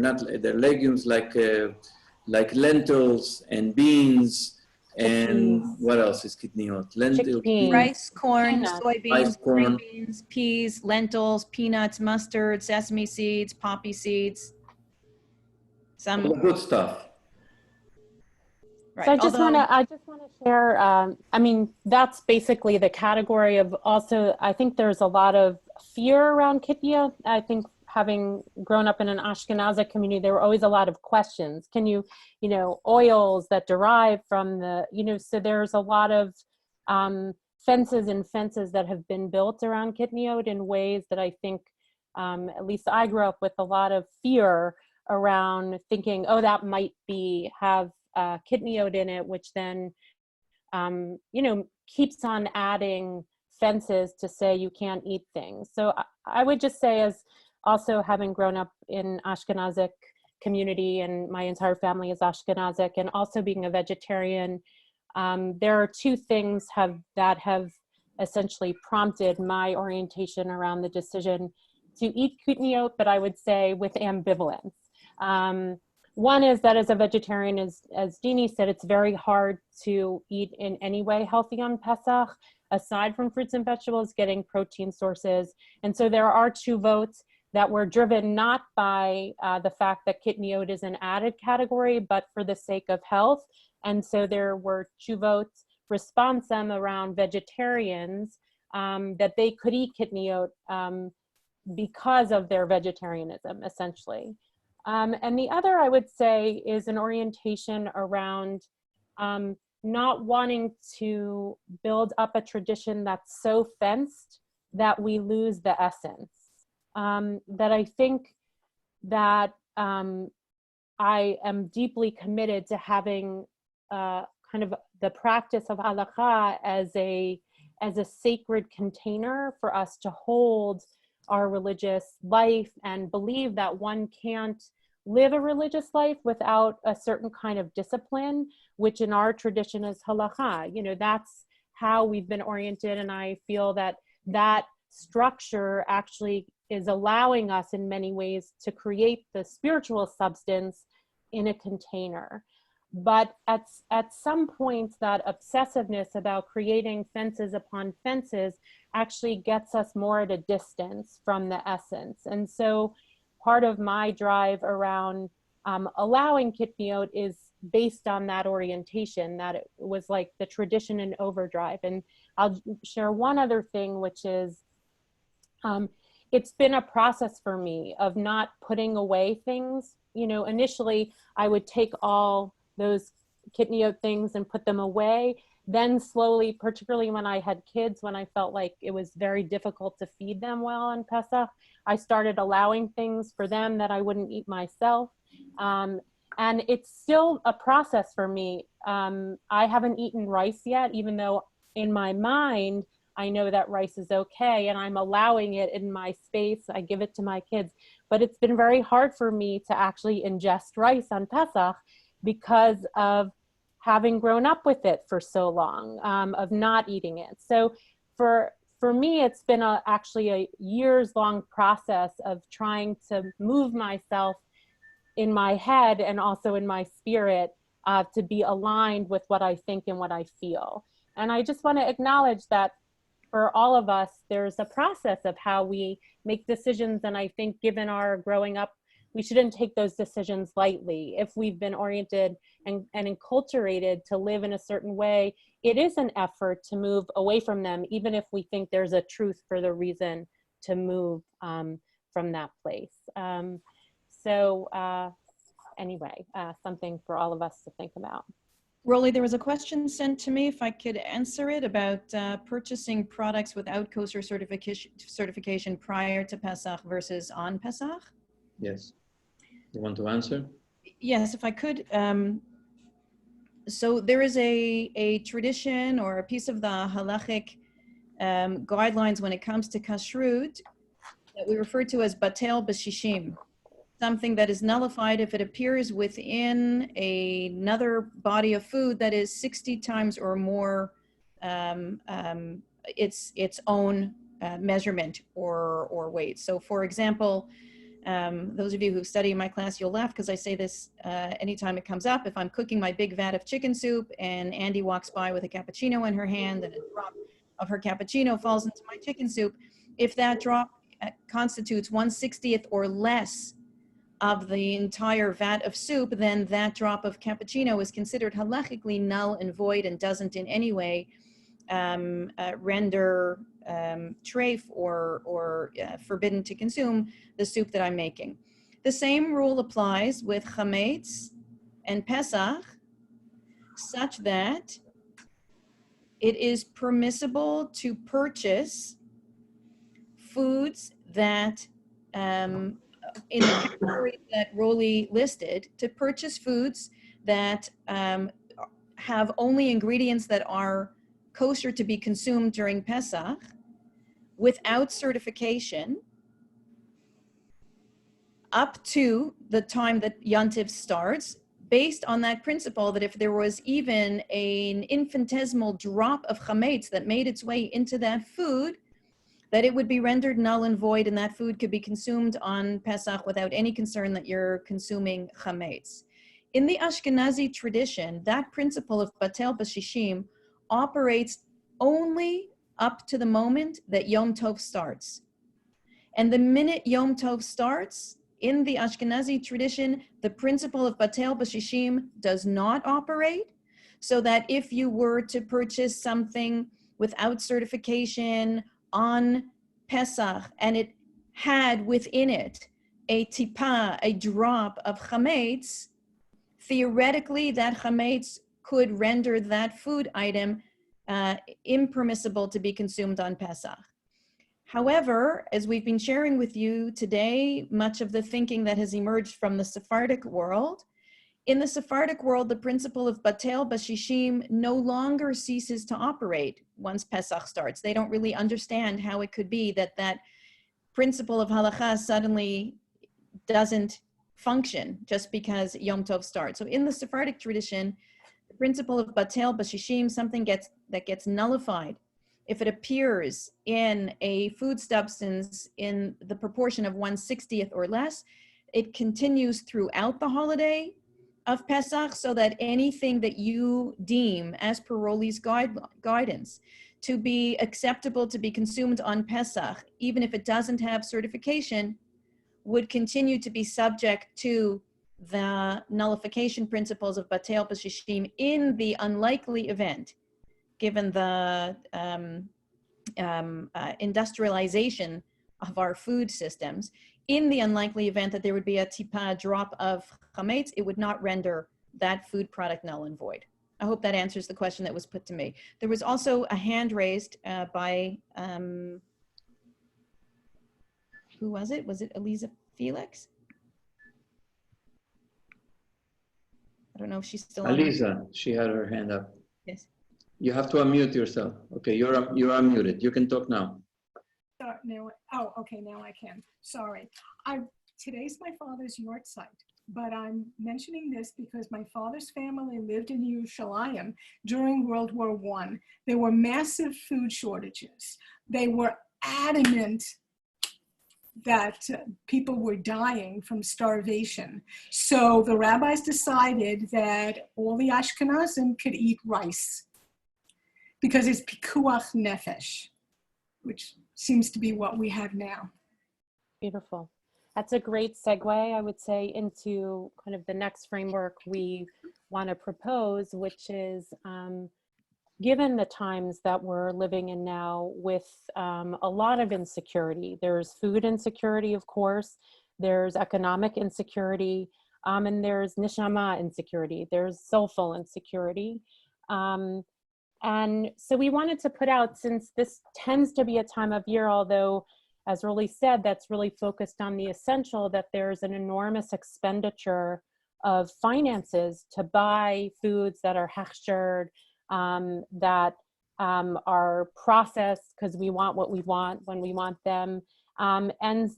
legumes like lentils and beans. And what else is kitniot? Lentils, rice, corn, peanuts. soybeans, green beans, peas, lentils, peanuts, mustard, sesame seeds, poppy seeds. All the good stuff. Right. So I just want to share, that's basically the category of, also, I think there's a lot of fear around kitniot. I think having grown up in an Ashkenazi community, there were always a lot of questions. Can you, oils that derive from the, so there's a lot of fences and fences that have been built around kitniot in ways that I think, at least I grew up with a lot of fear around thinking, oh, that might have kitniot in it, which then, keeps on adding fences to say you can't eat things. So I would just say, as also having grown up in Ashkenazic community, and my entire family is Ashkenazic, and also being a vegetarian, there are two things that have essentially prompted my orientation around the decision to eat kitniot, but I would say with ambivalence. One is that as a vegetarian, as Dini said, it's very hard to eat in any way healthy on Pesach, aside from fruits and vegetables, getting protein sources. And so there are two votes that were driven not by the fact that kitniot is an added category, but for the sake of health. And so there were two votes, responsa around vegetarians, that they could eat kitniot because of their vegetarianism, essentially. And the other, I would say, is an orientation around not wanting to build up a tradition that's so fenced that we lose the essence. That I think that I am deeply committed to having kind of the practice of halakha as a sacred container for us to hold our religious life, and believe that one can't live a religious life without a certain kind of discipline, which in our tradition is halakha. That's how we've been oriented, and I feel that that structure actually is allowing us in many ways to create the spiritual substance in a container. But at some point, that obsessiveness about creating fences upon fences actually gets us more at a distance from the essence. And so part of my drive around allowing kitniot is based on that orientation, that it was like the tradition in overdrive. And I'll share one other thing, which is it's been a process for me of not putting away things. Initially I would take all those kitniot things and put them away. Then slowly, particularly when I had kids, when I felt like it was very difficult to feed them well on Pesach, I started allowing things for them that I wouldn't eat myself. And it's still a process for me. I haven't eaten rice yet, even though in my mind, I know that rice is okay and I'm allowing it in my space. I give it to my kids, but it's been very hard for me to actually ingest rice on Pesach because of having grown up with it for so long, of not eating it. So for me, it's been actually a years-long process of trying to move myself in my head and also in my spirit to be aligned with what I think and what I feel. And I just want to acknowledge that for all of us, there's a process of how we make decisions. And I think given our growing up, we shouldn't take those decisions lightly. If we've been oriented and enculturated to live in a certain way, it is an effort to move away from them, even if we think there's a truth for the reason to move from that place. Anyway, something for all of us to think about. Roly, there was a question sent to me, if I could answer it, about purchasing products without kosher certification prior to Pesach versus on Pesach. Yes. You want to answer? Yes, if I could. So there is a tradition or a piece of the halachic guidelines when it comes to kashrut that we refer to as batel b'shishim, something that is nullified if it appears within another body of food that is 60 times or more its own measurement or weight. So for example, those of you who study in my class, you'll laugh because I say this anytime it comes up. If I'm cooking my big vat of chicken soup and Andy walks by with a cappuccino in her hand and a drop of her cappuccino falls into my chicken soup, if that drop constitutes 1/60th or less of the entire vat of soup, then that drop of cappuccino is considered halachically null and void and doesn't in any way render treif or forbidden to consume the soup that I'm making. The same rule applies with chametz and Pesach, such that it is permissible to purchase foods that, in the categories that Roly listed, to purchase foods that have only ingredients that are kosher to be consumed during Pesach without certification up to the time that Yontif starts, based on that principle that if there was even an infinitesimal drop of chametz that made its way into that food, that it would be rendered null and void, and that food could be consumed on Pesach without any concern that you're consuming chametz. In the Ashkenazi tradition, that principle of batel b'shishim operates only up to the moment that Yom Tov starts. And the minute Yom Tov starts, in the Ashkenazi tradition, the principle of batel b'shishim does not operate, so that if you were to purchase something without certification on Pesach, and it had within it a tipa, a drop of chametz, theoretically that chametz could render that food item impermissible to be consumed on Pesach. However, as we've been sharing with you today, much of the thinking that has emerged from the Sephardic world, in the Sephardic world, the principle of batel b'shishim no longer ceases to operate once Pesach starts. They don't really understand how it could be that that principle of halakha suddenly doesn't function just because Yom Tov starts. So in the Sephardic tradition, the principle of batel b'shishim, something that gets nullified if it appears in a food substance in the proportion of 1/60th or less, it continues throughout the holiday of Pesach, so that anything that you deem, as per Roly's guidance, to be acceptable to be consumed on Pesach, even if it doesn't have certification, would continue to be subject to the nullification principles of batel b'shishim in the unlikely event, given the industrialization of our food systems, in the unlikely event that there would be a tipa drop of chametz, it would not render that food product null and void. I hope that answers the question that was put to me. There was also a hand raised by, who was it? Was it Eliza Felix? I don't know if she's still on. Aliza, she had her hand up. Yes. You have to unmute yourself. Okay, you're unmuted. You can talk now. Now, okay, now I can. Sorry. Today's my father's yahrzeit, but I'm mentioning this because my father's family lived in Yerushalayim during World War I. There were massive food shortages. They were adamant that people were dying from starvation. So the rabbis decided that all the Ashkenazim could eat rice, because it's pikuach nefesh, which seems to be what we have now. Beautiful. That's a great segue, I would say, into kind of the next framework we want to propose, which is given the times that we're living in now with a lot of insecurity. There's food insecurity, of course, there's economic insecurity, and there's neshama insecurity, there's soulful insecurity. And so we wanted to put out, since this tends to be a time of year, although, as Roly said, that's really focused on the essential, that there's an enormous expenditure of finances to buy foods that are hechshered, that are processed because we want what we want when we want them, and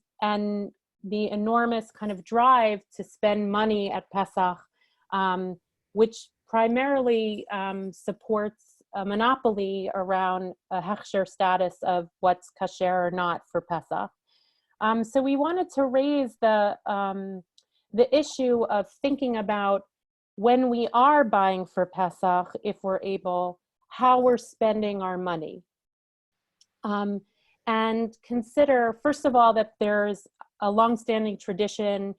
the enormous kind of drive to spend money at Pesach, which primarily supports a monopoly around a hechsher status of what's kasher or not for Pesach. So we wanted to raise the issue of thinking about when we are buying for Pesach, if we're able, how we're spending our money. And consider, first of all, that there's a longstanding tradition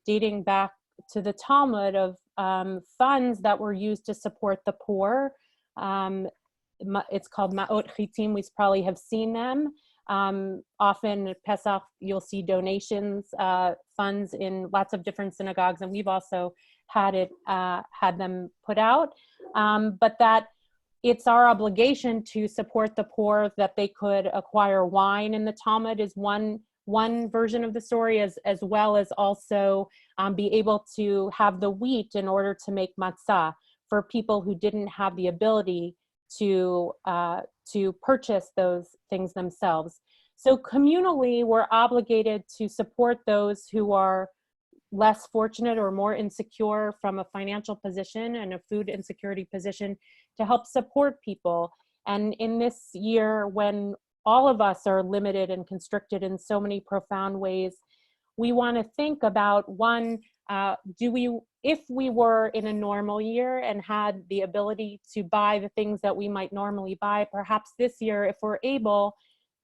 dating back to the Talmud of funds that were used to support the poor, it's called Ma'ot Chitim. We probably have seen them. Often at Pesach, you'll see donations, funds in lots of different synagogues, and we've also had them put out. But that it's our obligation to support the poor, that they could acquire wine in the Talmud is one version of the story, as well as also be able to have the wheat in order to make matzah for people who didn't have the ability to purchase those things themselves. So communally, we're obligated to support those who are less fortunate or more insecure from a financial position and a food insecurity position, to help support people. And in this year, when all of us are limited and constricted in so many profound ways, we want to think about, one, if we were in a normal year and had the ability to buy the things that we might normally buy, perhaps this year, if we're able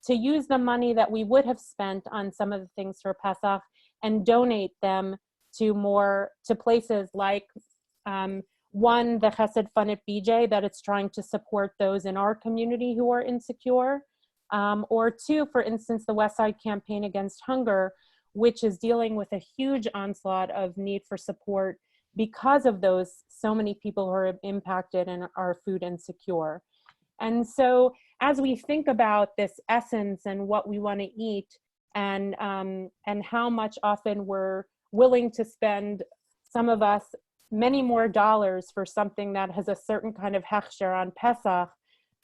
to use the money that we would have spent on some of the things for Pesach and donate them to places like, one, the Chesed Fund at BJ, that it's trying to support those in our community who are insecure, or two, for instance, the West Side Campaign Against Hunger, which is dealing with a huge onslaught of need for support because of those so many people who are impacted and are food insecure. And so as we think about this essence and what we want to eat, and how much often we're willing to spend, some of us, many more dollars for something that has a certain kind of hechsher on Pesach,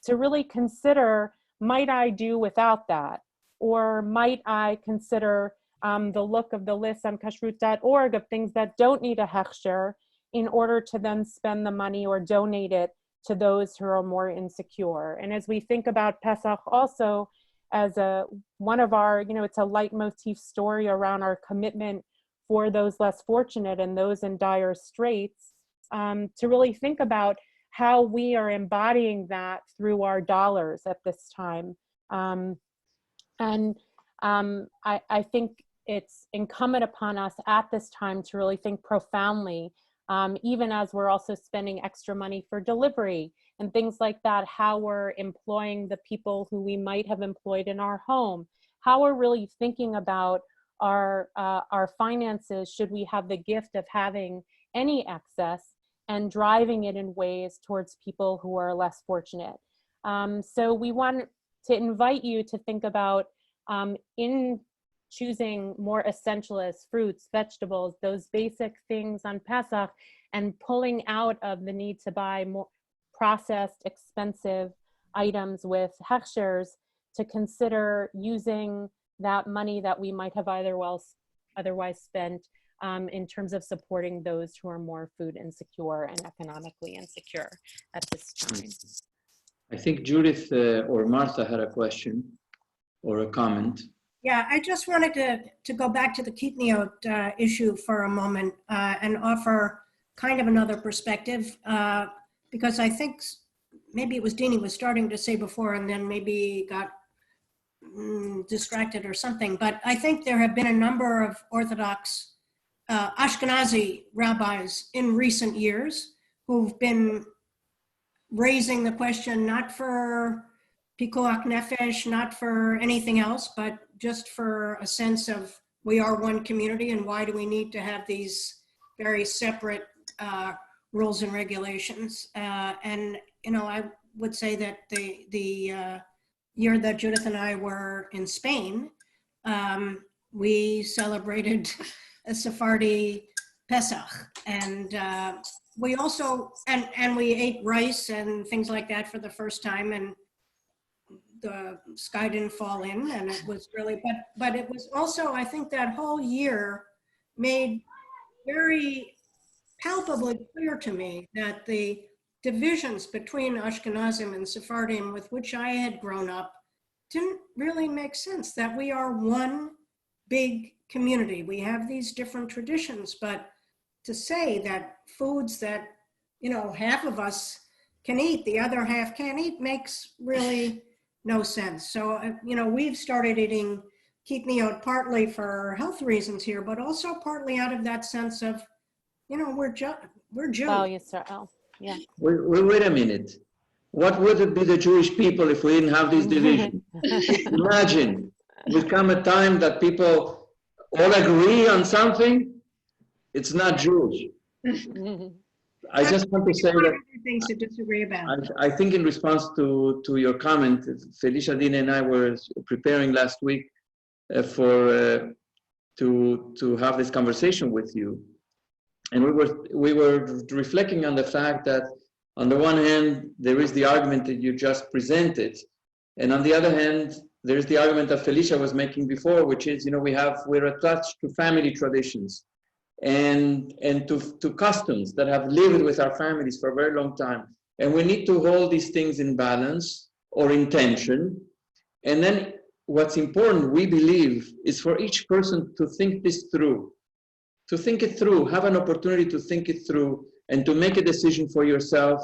to really consider, might I do without that? Or might I consider the look of the list on kashrut.org of things that don't need a hechsher, in order to then spend the money or donate it to those who are more insecure. And as we think about Pesach also as one of our, it's a leitmotif story around our commitment for those less fortunate and those in dire straits, to really think about how we are embodying that through our dollars at this time. I think it's incumbent upon us at this time to really think profoundly, even as we're also spending extra money for delivery and things like that, how we're employing the people who we might have employed in our home, how we're really thinking about our finances, should we have the gift of having any excess, and driving it in ways towards people who are less fortunate. So we want to invite you to think about, in choosing more essentialist fruits, vegetables, those basic things on Pesach, and pulling out of the need to buy more processed, expensive items with hechshers, to consider using that money that we might have otherwise spent in terms of supporting those who are more food insecure and economically insecure at this time. I think Judith or Martha had a question or a comment. Yeah, I just wanted to go back to the kitniot issue for a moment and offer kind of another perspective, because I think maybe it was Dini was starting to say before and then maybe got distracted or something, but I think there have been a number of Orthodox Ashkenazi rabbis in recent years who've been raising the question, not for pikuach nefesh, not for anything else, but just for a sense of, we are one community, and why do we need to have these very separate rules and regulations? And I would say that the year that Judith and I were in Spain, we celebrated a Sephardi Pesach, and we also, and we ate rice and things like that for the first time, and the sky didn't fall in, and it was really, but it was also, I think that whole year made very palpably clear to me that the divisions between Ashkenazim and Sephardim with which I had grown up didn't really make sense, that we are one big community. We have these different traditions, but to say that foods that, half of us can eat, the other half can't eat, makes really no sense. So, we've started eating kitniot partly for health reasons here, but also partly out of that sense of, we're Jews. Oh, Yisrael. Yeah. Wait a minute. What would it be the Jewish people if we didn't have these divisions? Imagine, would come a time that people all agree on something, it's not Jewish. I just want to say that Things to disagree about. I think in response to your comment, Felicia, Dina, and I were preparing last week to have this conversation with you, and we were reflecting on the fact that on the one hand there is the argument that you just presented, and on the other hand there is the argument that Felicia was making before, which is, you know, we're attached to family traditions and to customs that have lived with our families for a very long time. And we need to hold these things in balance or in tension. And then what's important, we believe, is for each person to think this through, to think it through, have an opportunity to think it through and to make a decision for yourself.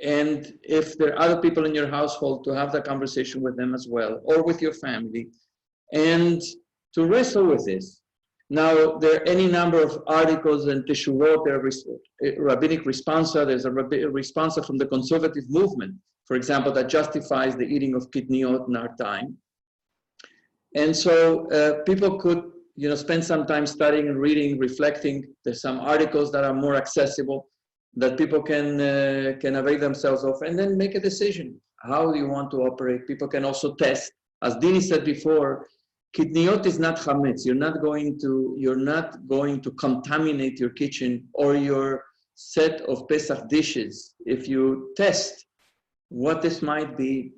And if there are other people in your household, to have that conversation with them as well, or with your family, and to wrestle with this. Now, there are any number of articles and teshuvot, there are rabbinic responsa, there's a responsa from the conservative movement, for example, that justifies the eating of kidneyot in our time. And so people could, you know, spend some time studying and reading, reflecting. There's some articles that are more accessible that people can avail themselves of, and then make a decision. How do you want to operate? People can also test. As Dini said before, kidneyot is not chametz. You're not going to contaminate your kitchen or your set of Pesach dishes. If you test what this might be,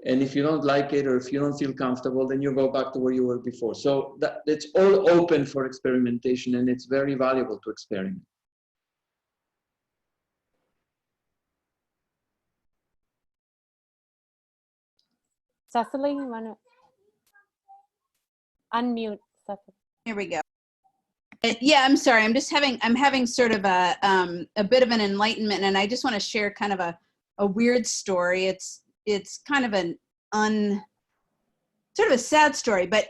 and if you don't like it or if you don't feel comfortable, then you go back to where you were before. So it's all open for experimentation, and it's very valuable to experiment. Cecily, you want to unmute Cecily? Here we go. Yeah, I'm sorry. I'm having sort of a bit of an enlightenment, and I just want to share kind of a weird story. It's kind of sort of a sad story, but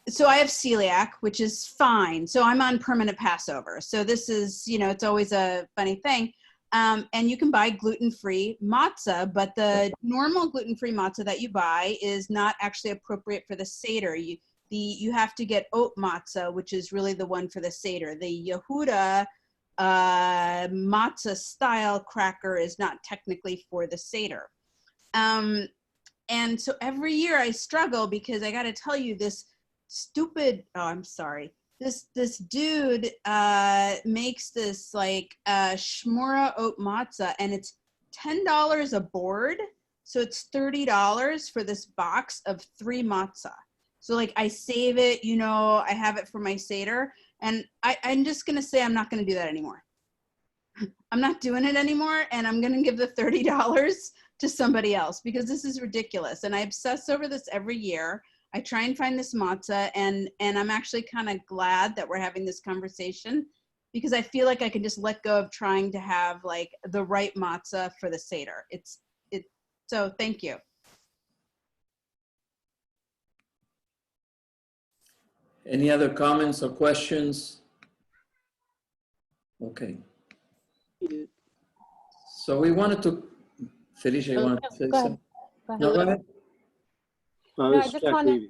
so I have celiac, which is fine. So I'm on permanent Passover. So this is, you know, it's always a funny thing. And you can buy gluten-free matzah, but the normal gluten-free matzah that you buy is not actually appropriate for the Seder. You have to get oat matzah, which is really the one for the Seder. The Yehuda matzah style cracker is not technically for the Seder. And so every year I struggle because I got to tell you, this stupid, this dude makes this like shmura oat matzah, and it's $10 a board. So it's $30 for this box of 3 matzah. So like I save it, you know, I have it for my Seder, and I'm just going to say I'm not going to do that anymore. I'm not doing it anymore, and I'm going to give the $30 to somebody else because this is ridiculous. And I obsess over this every year. I try and find this matzah, and I'm actually kind of glad that we're having this conversation because I feel like I can just let go of trying to have like the right matzah for the Seder. So thank you. Any other comments or questions? Okay. So we wanted to, Felicia, you want to say something? Go ahead. No, go ahead. No, I just want to,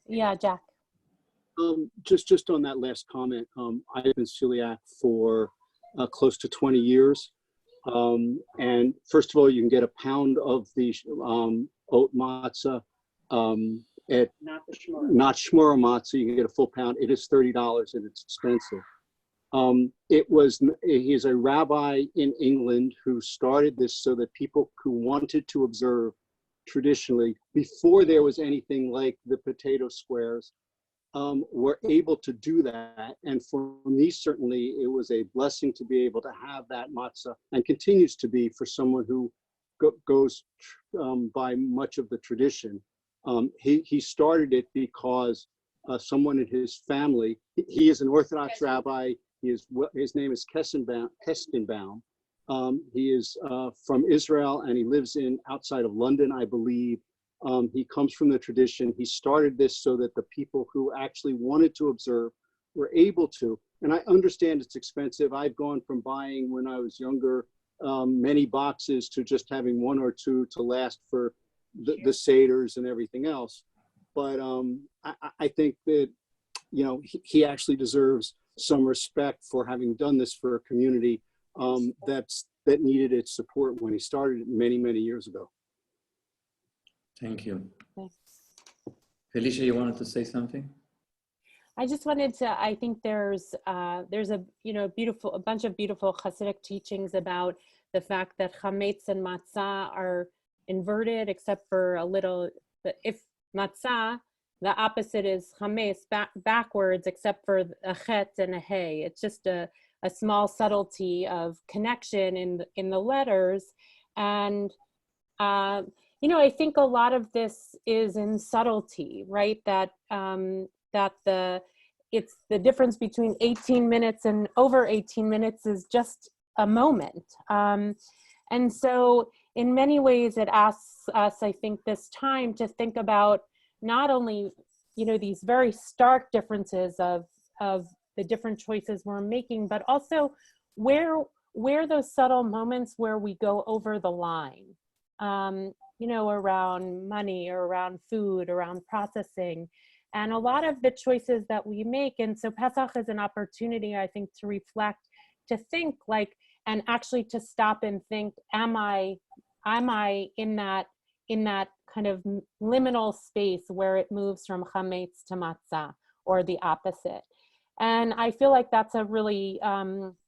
yeah, Jack. Just on that last comment, I've been celiac for close to 20 years. And first of all, you can get a pound of the oat matzah at not shmura matzah. You can get a full pound. It is $30 and it's expensive. He's a rabbi in England who started this so that people who wanted to observe traditionally, before there was anything like the potato squares, were able to do that. And for me, certainly, it was a blessing to be able to have that matzah, and continues to be for someone who goes by much of the tradition. He started it because someone in his family, he is an Orthodox rabbi. His name is Kestenbaum. He is from Israel, and he lives outside of London, I believe. He comes from the tradition. He started this so that the people who actually wanted to observe were able to. And I understand it's expensive. I've gone from buying, when I was younger, many boxes to just having one or two to last for the seders and everything else. But I think that, he actually deserves some respect for having done this for a community that needed its support when he started it many, many years ago. Thank you. Thanks. Felicia, you wanted to say something? I just wanted to, I think there's a bunch of beautiful Hasidic teachings about the fact that chametz and matzah are inverted, except for a little, if matzah, the opposite is chametz, backwards, except for a chet and a hey. It's just a small subtlety of connection in the letters. And, I think a lot of this is in subtlety, right? That it's the difference between 18 minutes and over 18 minutes is just a moment. And so in many ways it asks us, I think, this time to think about not only, these very stark differences of the different choices we're making, but also where those subtle moments where we go over the line, around money or around food, around processing, and a lot of the choices that we make. And so Pesach is an opportunity, I think, to reflect, to think and actually to stop and think, am I in that kind of liminal space where it moves from chametz to matzah, or the opposite? And I feel like that's a really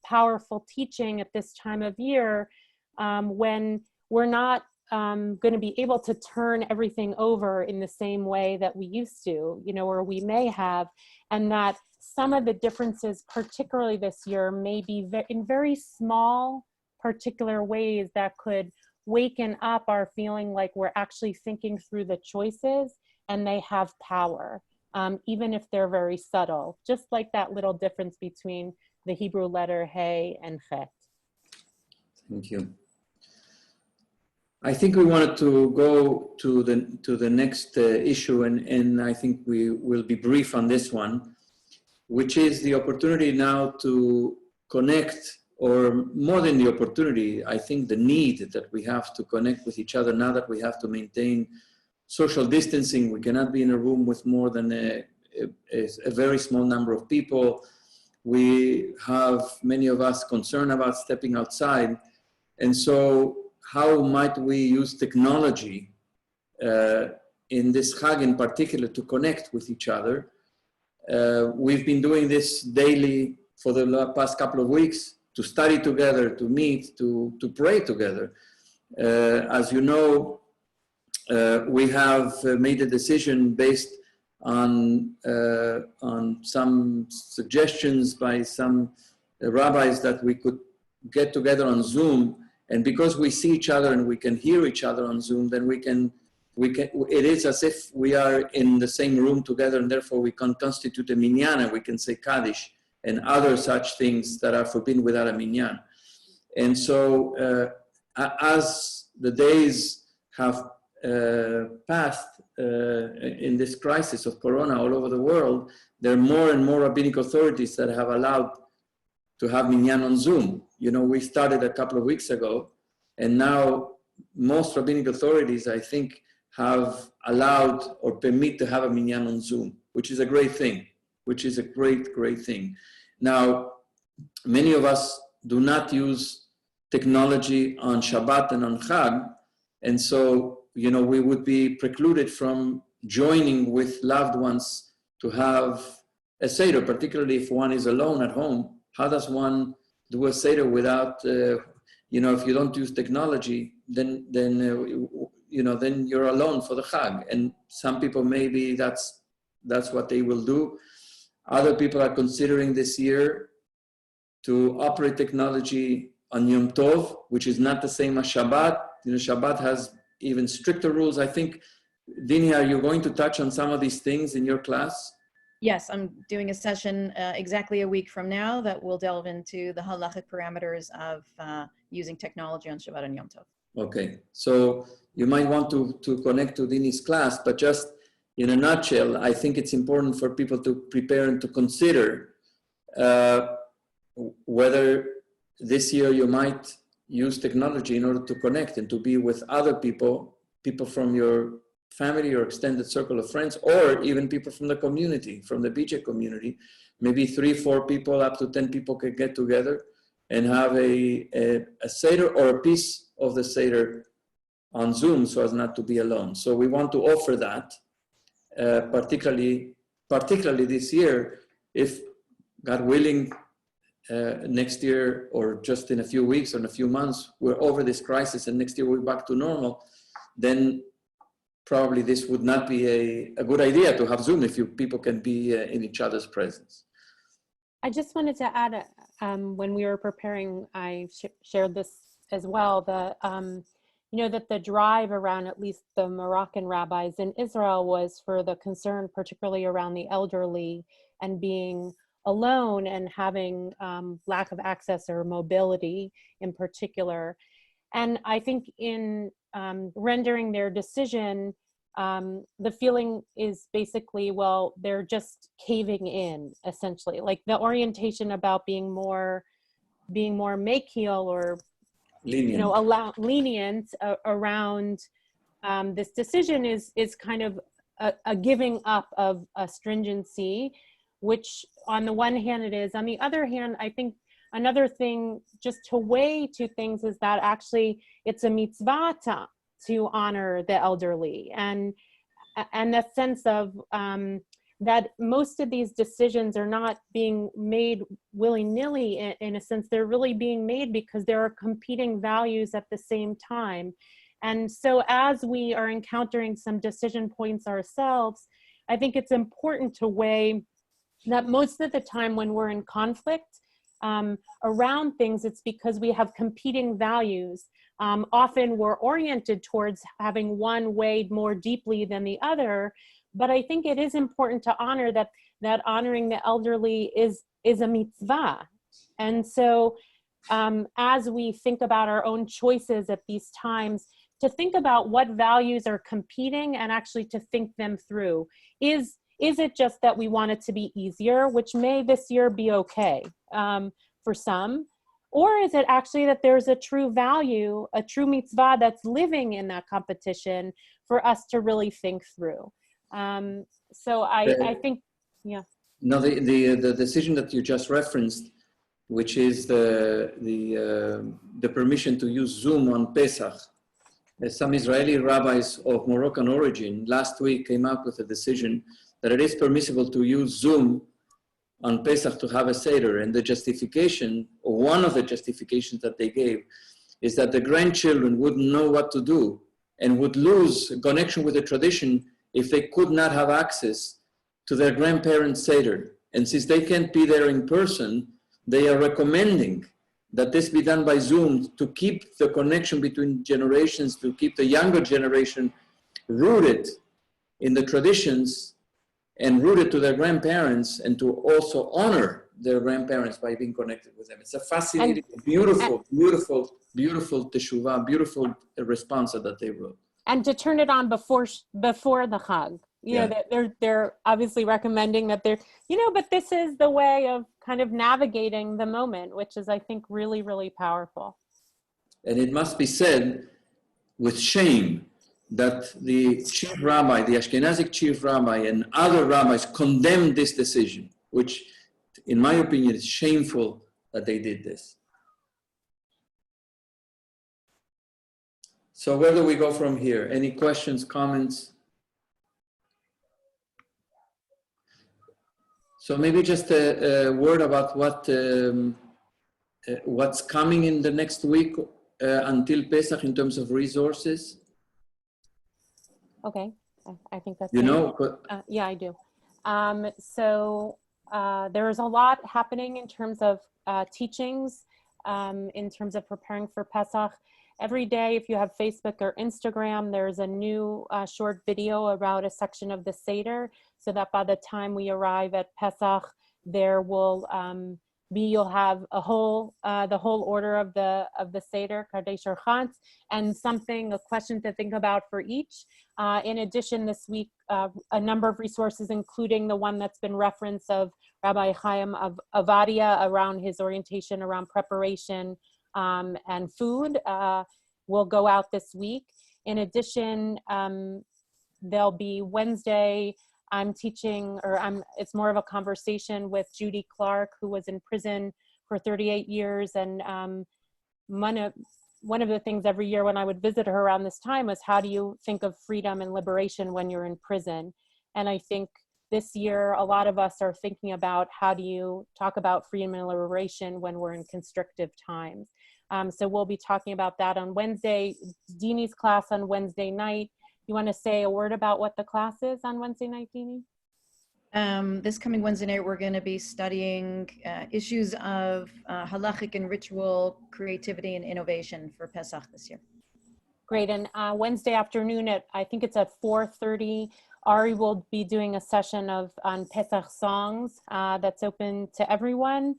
powerful teaching at this time of year, when we're not going to be able to turn everything over in the same way that we used to, or we may have, and that some of the differences, particularly this year, may be in very small, particular ways that could waken up our feeling like we're actually thinking through the choices and they have power, even if they're very subtle, just like that little difference between the Hebrew letter Hey and Chet. Thank you. I think we wanted to go to the next issue, and I think we will be brief on this one, which is the opportunity now to connect, or more than the opportunity, I think the need that we have to connect with each other now that we have to maintain social distancing. We cannot be in a room with more than a very small number of people. We have, many of us, concern about stepping outside. And so how might we use technology in this Chag in particular to connect with each other? We've been doing this daily for the past couple of weeks, to study together, to meet, to pray together. As you know, we have made a decision based on some suggestions by some rabbis that we could get together on Zoom. And because we see each other and we can hear each other on Zoom, then it is as if we are in the same room together, and therefore we can constitute a minyan, and we can say Kaddish and other such things that are forbidden without a minyan. And so as the days have passed in this crisis of Corona all over the world, there are more and more rabbinic authorities that have allowed to have minyan on Zoom. We started a couple of weeks ago, and now most rabbinic authorities, I think, have allowed or permit to have a minyan on Zoom, which is a great thing, great thing. Now, many of us do not use technology on Shabbat and on Chag, and so, we would be precluded from joining with loved ones to have a Seder, particularly if one is alone at home. How does one do a Seder without, if you don't use technology, then you're alone for the Chag. And some people, maybe that's what they will do. Other people are considering this year to operate technology on Yom Tov, which is not the same as Shabbat. Shabbat has even stricter rules. I think, Dini, are you going to touch on some of these things in your class? Yes, I'm doing a session exactly a week from now that will delve into the halachic parameters of using technology on Shabbat and Yom Tov. Okay, so you might want to connect to Dini's class, but just in a nutshell, I think it's important for people to prepare and to consider whether this year you might use technology in order to connect and to be with other people, people from your family or extended circle of friends, or even people from the community, from the BJ community. Maybe 3-4 people, up to 10 people can get together and have a Seder or a piece of the Seder on Zoom so as not to be alone. So we want to offer that, particularly this year, if God willing, next year or just in a few weeks or in a few months, we're over this crisis and next year we're back to normal, then probably this would not be a good idea to have Zoom if people can be in each other's presence. I just wanted to add, when we were preparing, I shared this as well, that the drive around at least the Moroccan rabbis in Israel was for the concern, particularly around the elderly and being alone and having lack of access or mobility in particular. And I think in rendering their decision, the feeling is basically, well, they're just caving in, essentially. Like the orientation about being more makil or Lenient. Lenient around this decision is kind of a giving up of a stringency, which on the one hand it is. On the other hand, I think another thing just to weigh two things is that actually it's a mitzvah to honor the elderly, and the sense of that most of these decisions are not being made willy-nilly. In a sense, they're really being made because there are competing values at the same time. And so as we are encountering some decision points ourselves, I think it's important to weigh that most of the time when we're in conflict around things, it's because we have competing values. Often we're oriented towards having one weighed more deeply than the other, but I think it is important to honor that honoring the elderly is a mitzvah. And so as we think about our own choices at these times, to think about what values are competing and actually to think them through. Is it just that we want it to be easier, which may this year be okay for some? Or is it actually that there's a true value, a true mitzvah that's living in that competition for us to really think through? So I think, yeah. No, the decision that you just referenced, which is the permission to use Zoom on Pesach. Some Israeli rabbis of Moroccan origin last week came up with a decision that it is permissible to use Zoom on Pesach to have a Seder. And the justification, or one of the justifications that they gave, is that the grandchildren wouldn't know what to do and would lose connection with the tradition if they could not have access to their grandparents' Seder. And since they can't be there in person, they are recommending that this be done by Zoom to keep the connection between generations, to keep the younger generation rooted in the traditions and rooted to their grandparents, and to also honor their grandparents by being connected with them. It's a fascinating, beautiful teshuvah, beautiful responsa that they wrote. And to turn it on before the Chag. You know, they're obviously recommending that but this is the way of kind of navigating the moment, which is, I think, really, really powerful. And it must be said with shame that the chief rabbi, the Ashkenazic chief rabbi, and other rabbis condemned this decision, which, in my opinion, is shameful that they did this. So where do we go from here? Any questions, comments? So maybe just a word about what's coming in the next week until Pesach in terms of resources. Okay, I think that's yeah, I do. So there's a lot happening in terms of teachings, in terms of preparing for Pesach. Every day, if you have Facebook or Instagram, there's a new short video about a section of the Seder, so that by the time we arrive at Pesach, there will you'll have the whole order of the Seder, Kadesh or Chantz, and a question to think about for each. In addition, this week, a number of resources, including the one that's been referenced of Rabbi Chaim of Avadia around his orientation around preparation and food will go out this week. In addition, there'll be Wednesday, I'm teaching, it's more of a conversation with Judy Clark, who was in prison for 38 years. And one of the things every year when I would visit her around this time was, how do you think of freedom and liberation when you're in prison? And I think this year, a lot of us are thinking about, how do you talk about freedom and liberation when we're in constrictive times? So we'll be talking about that on Wednesday. Dini's class on Wednesday night. You want to say a word about what the class is on Wednesday night, Dini? This coming Wednesday night, we're going to be studying issues of halachic and ritual creativity and innovation for Pesach this year. Great. And Wednesday afternoon I think it's at 4:30, Ari will be doing a session on Pesach songs that's open to everyone.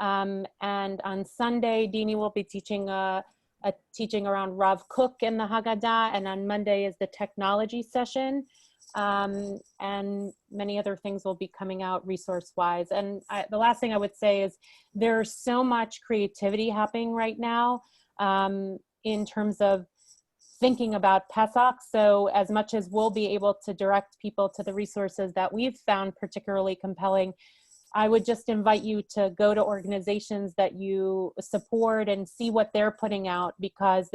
And on Sunday, Dini will be teaching a teaching around Rav Kook and the Haggadah, and on Monday is the technology session. And many other things will be coming out resource-wise. And the last thing I would say is, there's so much creativity happening right now in terms of thinking about Pesach. So as much as we'll be able to direct people to the resources that we've found particularly compelling, I would just invite you to go to organizations that you support and see what they're putting out, because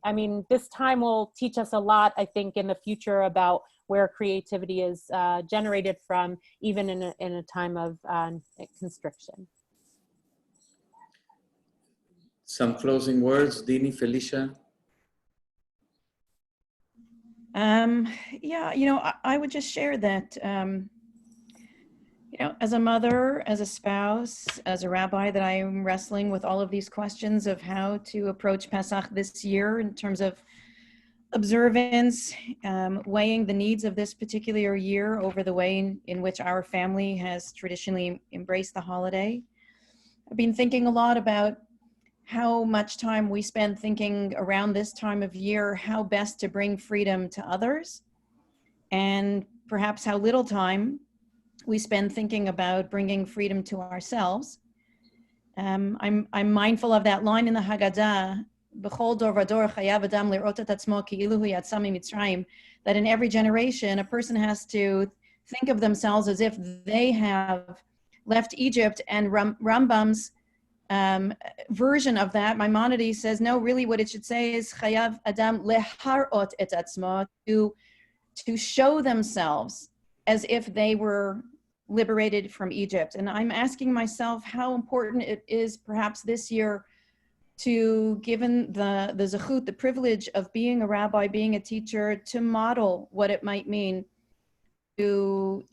I mean, this time will teach us a lot, I think, in the future about where creativity is generated from, even in a time of constriction. Some closing words, Dini, Felicia? Yeah, I would just share that, as a mother, as a spouse, as a rabbi, that I am wrestling with all of these questions of how to approach Pesach this year in terms of observance, weighing the needs of this particular year over the way in which our family has traditionally embraced the holiday. I've been thinking a lot about how much time we spend thinking around this time of year how best to bring freedom to others, and perhaps how little time we spend thinking about bringing freedom to ourselves. I'm mindful of that line in the Haggadah, that in every generation, a person has to think of themselves as if they have left Egypt, and Rambam's version of that, Maimonides, says, no, really what it should say is chayav adam leharot et atzmo, to show themselves as if they were liberated from Egypt. And I'm asking myself how important it is perhaps this year to, given the zechut, the privilege of being a rabbi, being a teacher, to model what it might mean to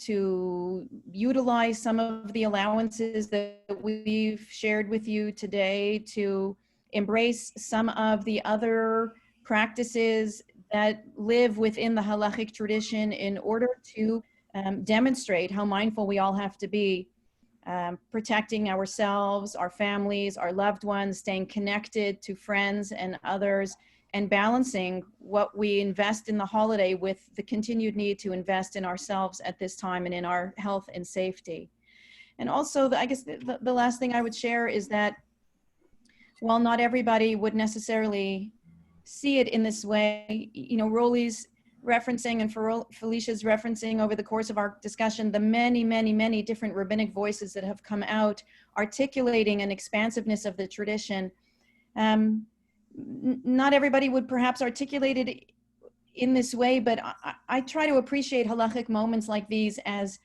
utilize some of the allowances that we've shared with you today, to embrace some of the other practices that live within the halachic tradition in order to demonstrate how mindful we all have to be, protecting ourselves, our families, our loved ones, staying connected to friends and others, and balancing what we invest in the holiday with the continued need to invest in ourselves at this time and in our health and safety. And also, I guess the last thing I would share is that while not everybody would necessarily see it in this way, Roly's referencing and Felicia's referencing over the course of our discussion the many, many, many different rabbinic voices that have come out articulating an expansiveness of the tradition. Not everybody would perhaps articulate it in this way, but I try to appreciate halachic moments like these as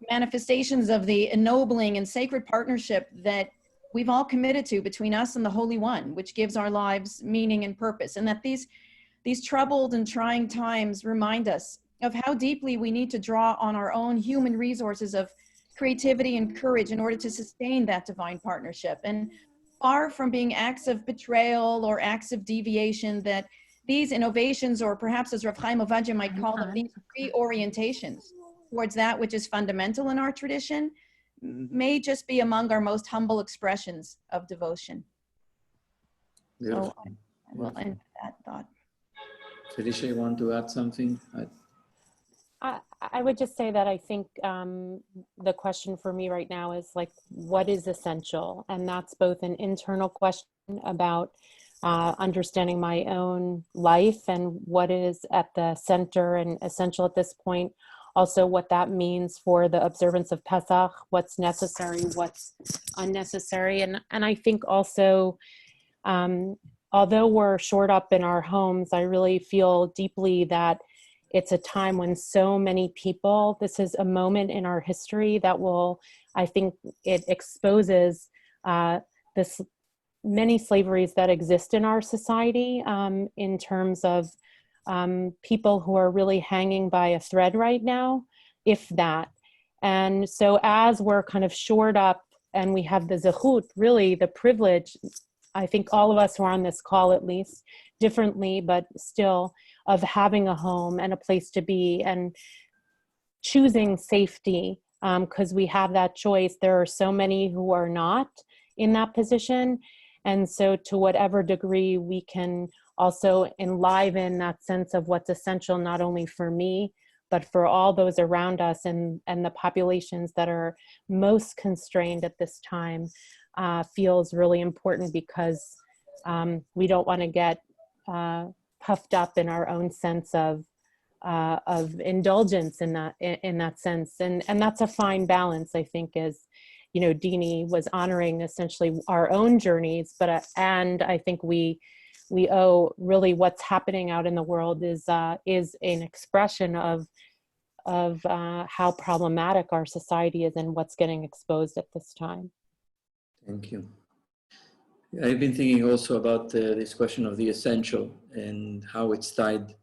manifestations of the ennobling and sacred partnership that we've all committed to between us and the Holy One, which gives our lives meaning and purpose. And that these troubled and trying times remind us of how deeply we need to draw on our own human resources of creativity and courage in order to sustain that divine partnership. And far from being acts of betrayal or acts of deviation, that these innovations, or perhaps as Rav Chaim Ovadia might call them, these reorientations towards that which is fundamental in our tradition, may just be among our most humble expressions of devotion. Beautiful. So I will end with that thought. Felicia, you want to add something? I would just say that I think the question for me right now is like, what is essential? And that's both an internal question about understanding my own life and what is at the center and essential at this point. Also, what that means for the observance of Pesach, what's necessary, what's unnecessary. And I think also, although we're shored up in our homes, I really feel deeply that it's a time when so many people, this is a moment in our history that will, I think it exposes this many slaveries that exist in our society in terms of people who are really hanging by a thread right now, if that. And so as we're kind of shored up and we have the zechut, really the privilege, I think all of us who are on this call, at least differently, but still, of having a home and a place to be and choosing safety, because we have that choice. There are so many who are not in that position. And so to whatever degree we can also enliven that sense of what's essential, not only for me, but for all those around us and the populations that are most constrained at this time, feels really important, because we don't want to get puffed up in our own sense of indulgence in that sense, and that's a fine balance, I think, as you know, Dini was honoring essentially our own journeys, but and I think we owe really what's happening out in the world is an expression of how problematic our society is and what's getting exposed at this time. Thank you. I've been thinking also about this question of the essential and how it's tied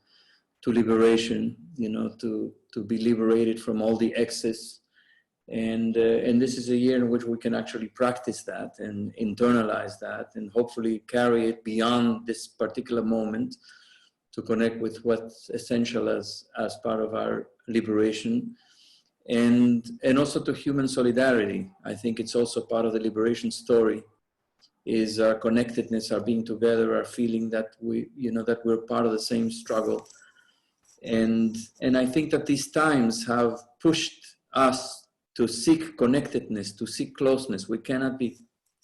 to liberation, you know, to be liberated from all the excess. And this is a year in which we can actually practice that and internalize that and hopefully carry it beyond this particular moment to connect with what's essential as part of our liberation. And also to human solidarity. I think it's also part of the liberation story, is our connectedness, our being together, our feeling that that we're part of the same struggle. And I think that these times have pushed us to seek connectedness, to seek closeness. We cannot be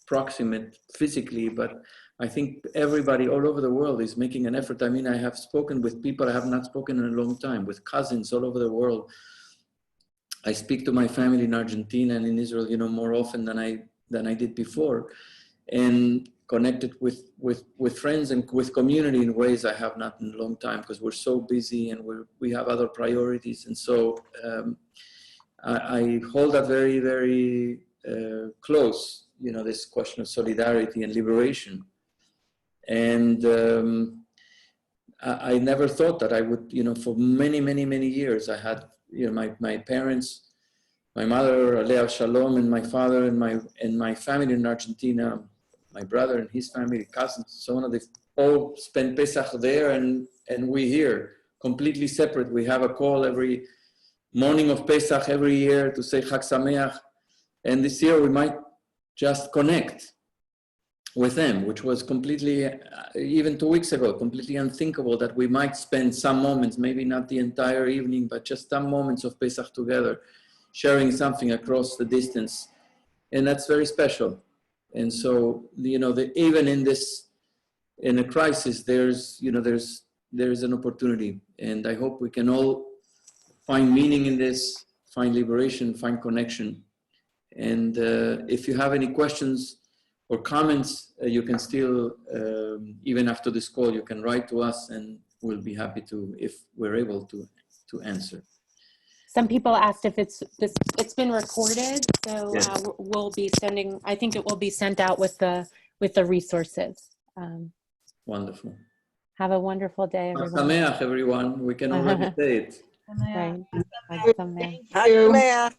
proximate physically, but I think everybody all over the world is making an effort. I mean, I have spoken with people I have not spoken in a long time, with cousins all over the world. I speak to my family in Argentina and in Israel, you know, more often than I did before, and connected with friends and with community in ways I have not in a long time, because we're so busy and we have other priorities. And so I hold that very, very close, you know, this question of solidarity and liberation. And I never thought that I would, you know, for many, many, many years, I had, you know, my parents, my mother, Alea Shalom, and my father and my family in Argentina, my brother and his family, cousins, so on, they all spend Pesach there, and we here, completely separate. We have a call every morning of Pesach every year to say Chag Sameach, and this year we might just connect with them, which was completely, even 2 weeks ago, completely unthinkable that we might spend some moments, maybe not the entire evening, but just some moments of Pesach together, sharing something across the distance. And that's very special. And so, you know, even in a crisis, there's an opportunity. And I hope we can all find meaning in this, find liberation, find connection. And if you have any questions or comments, you can still, even after this call, you can write to us and we'll be happy to, if we're able to answer. Some people asked if it's been recorded, so Yes. We'll be sending, I think it will be sent out with the resources. Wonderful. Have a wonderful day, Chag everyone. Sameach, everyone. We can already say it. Right. Thank you.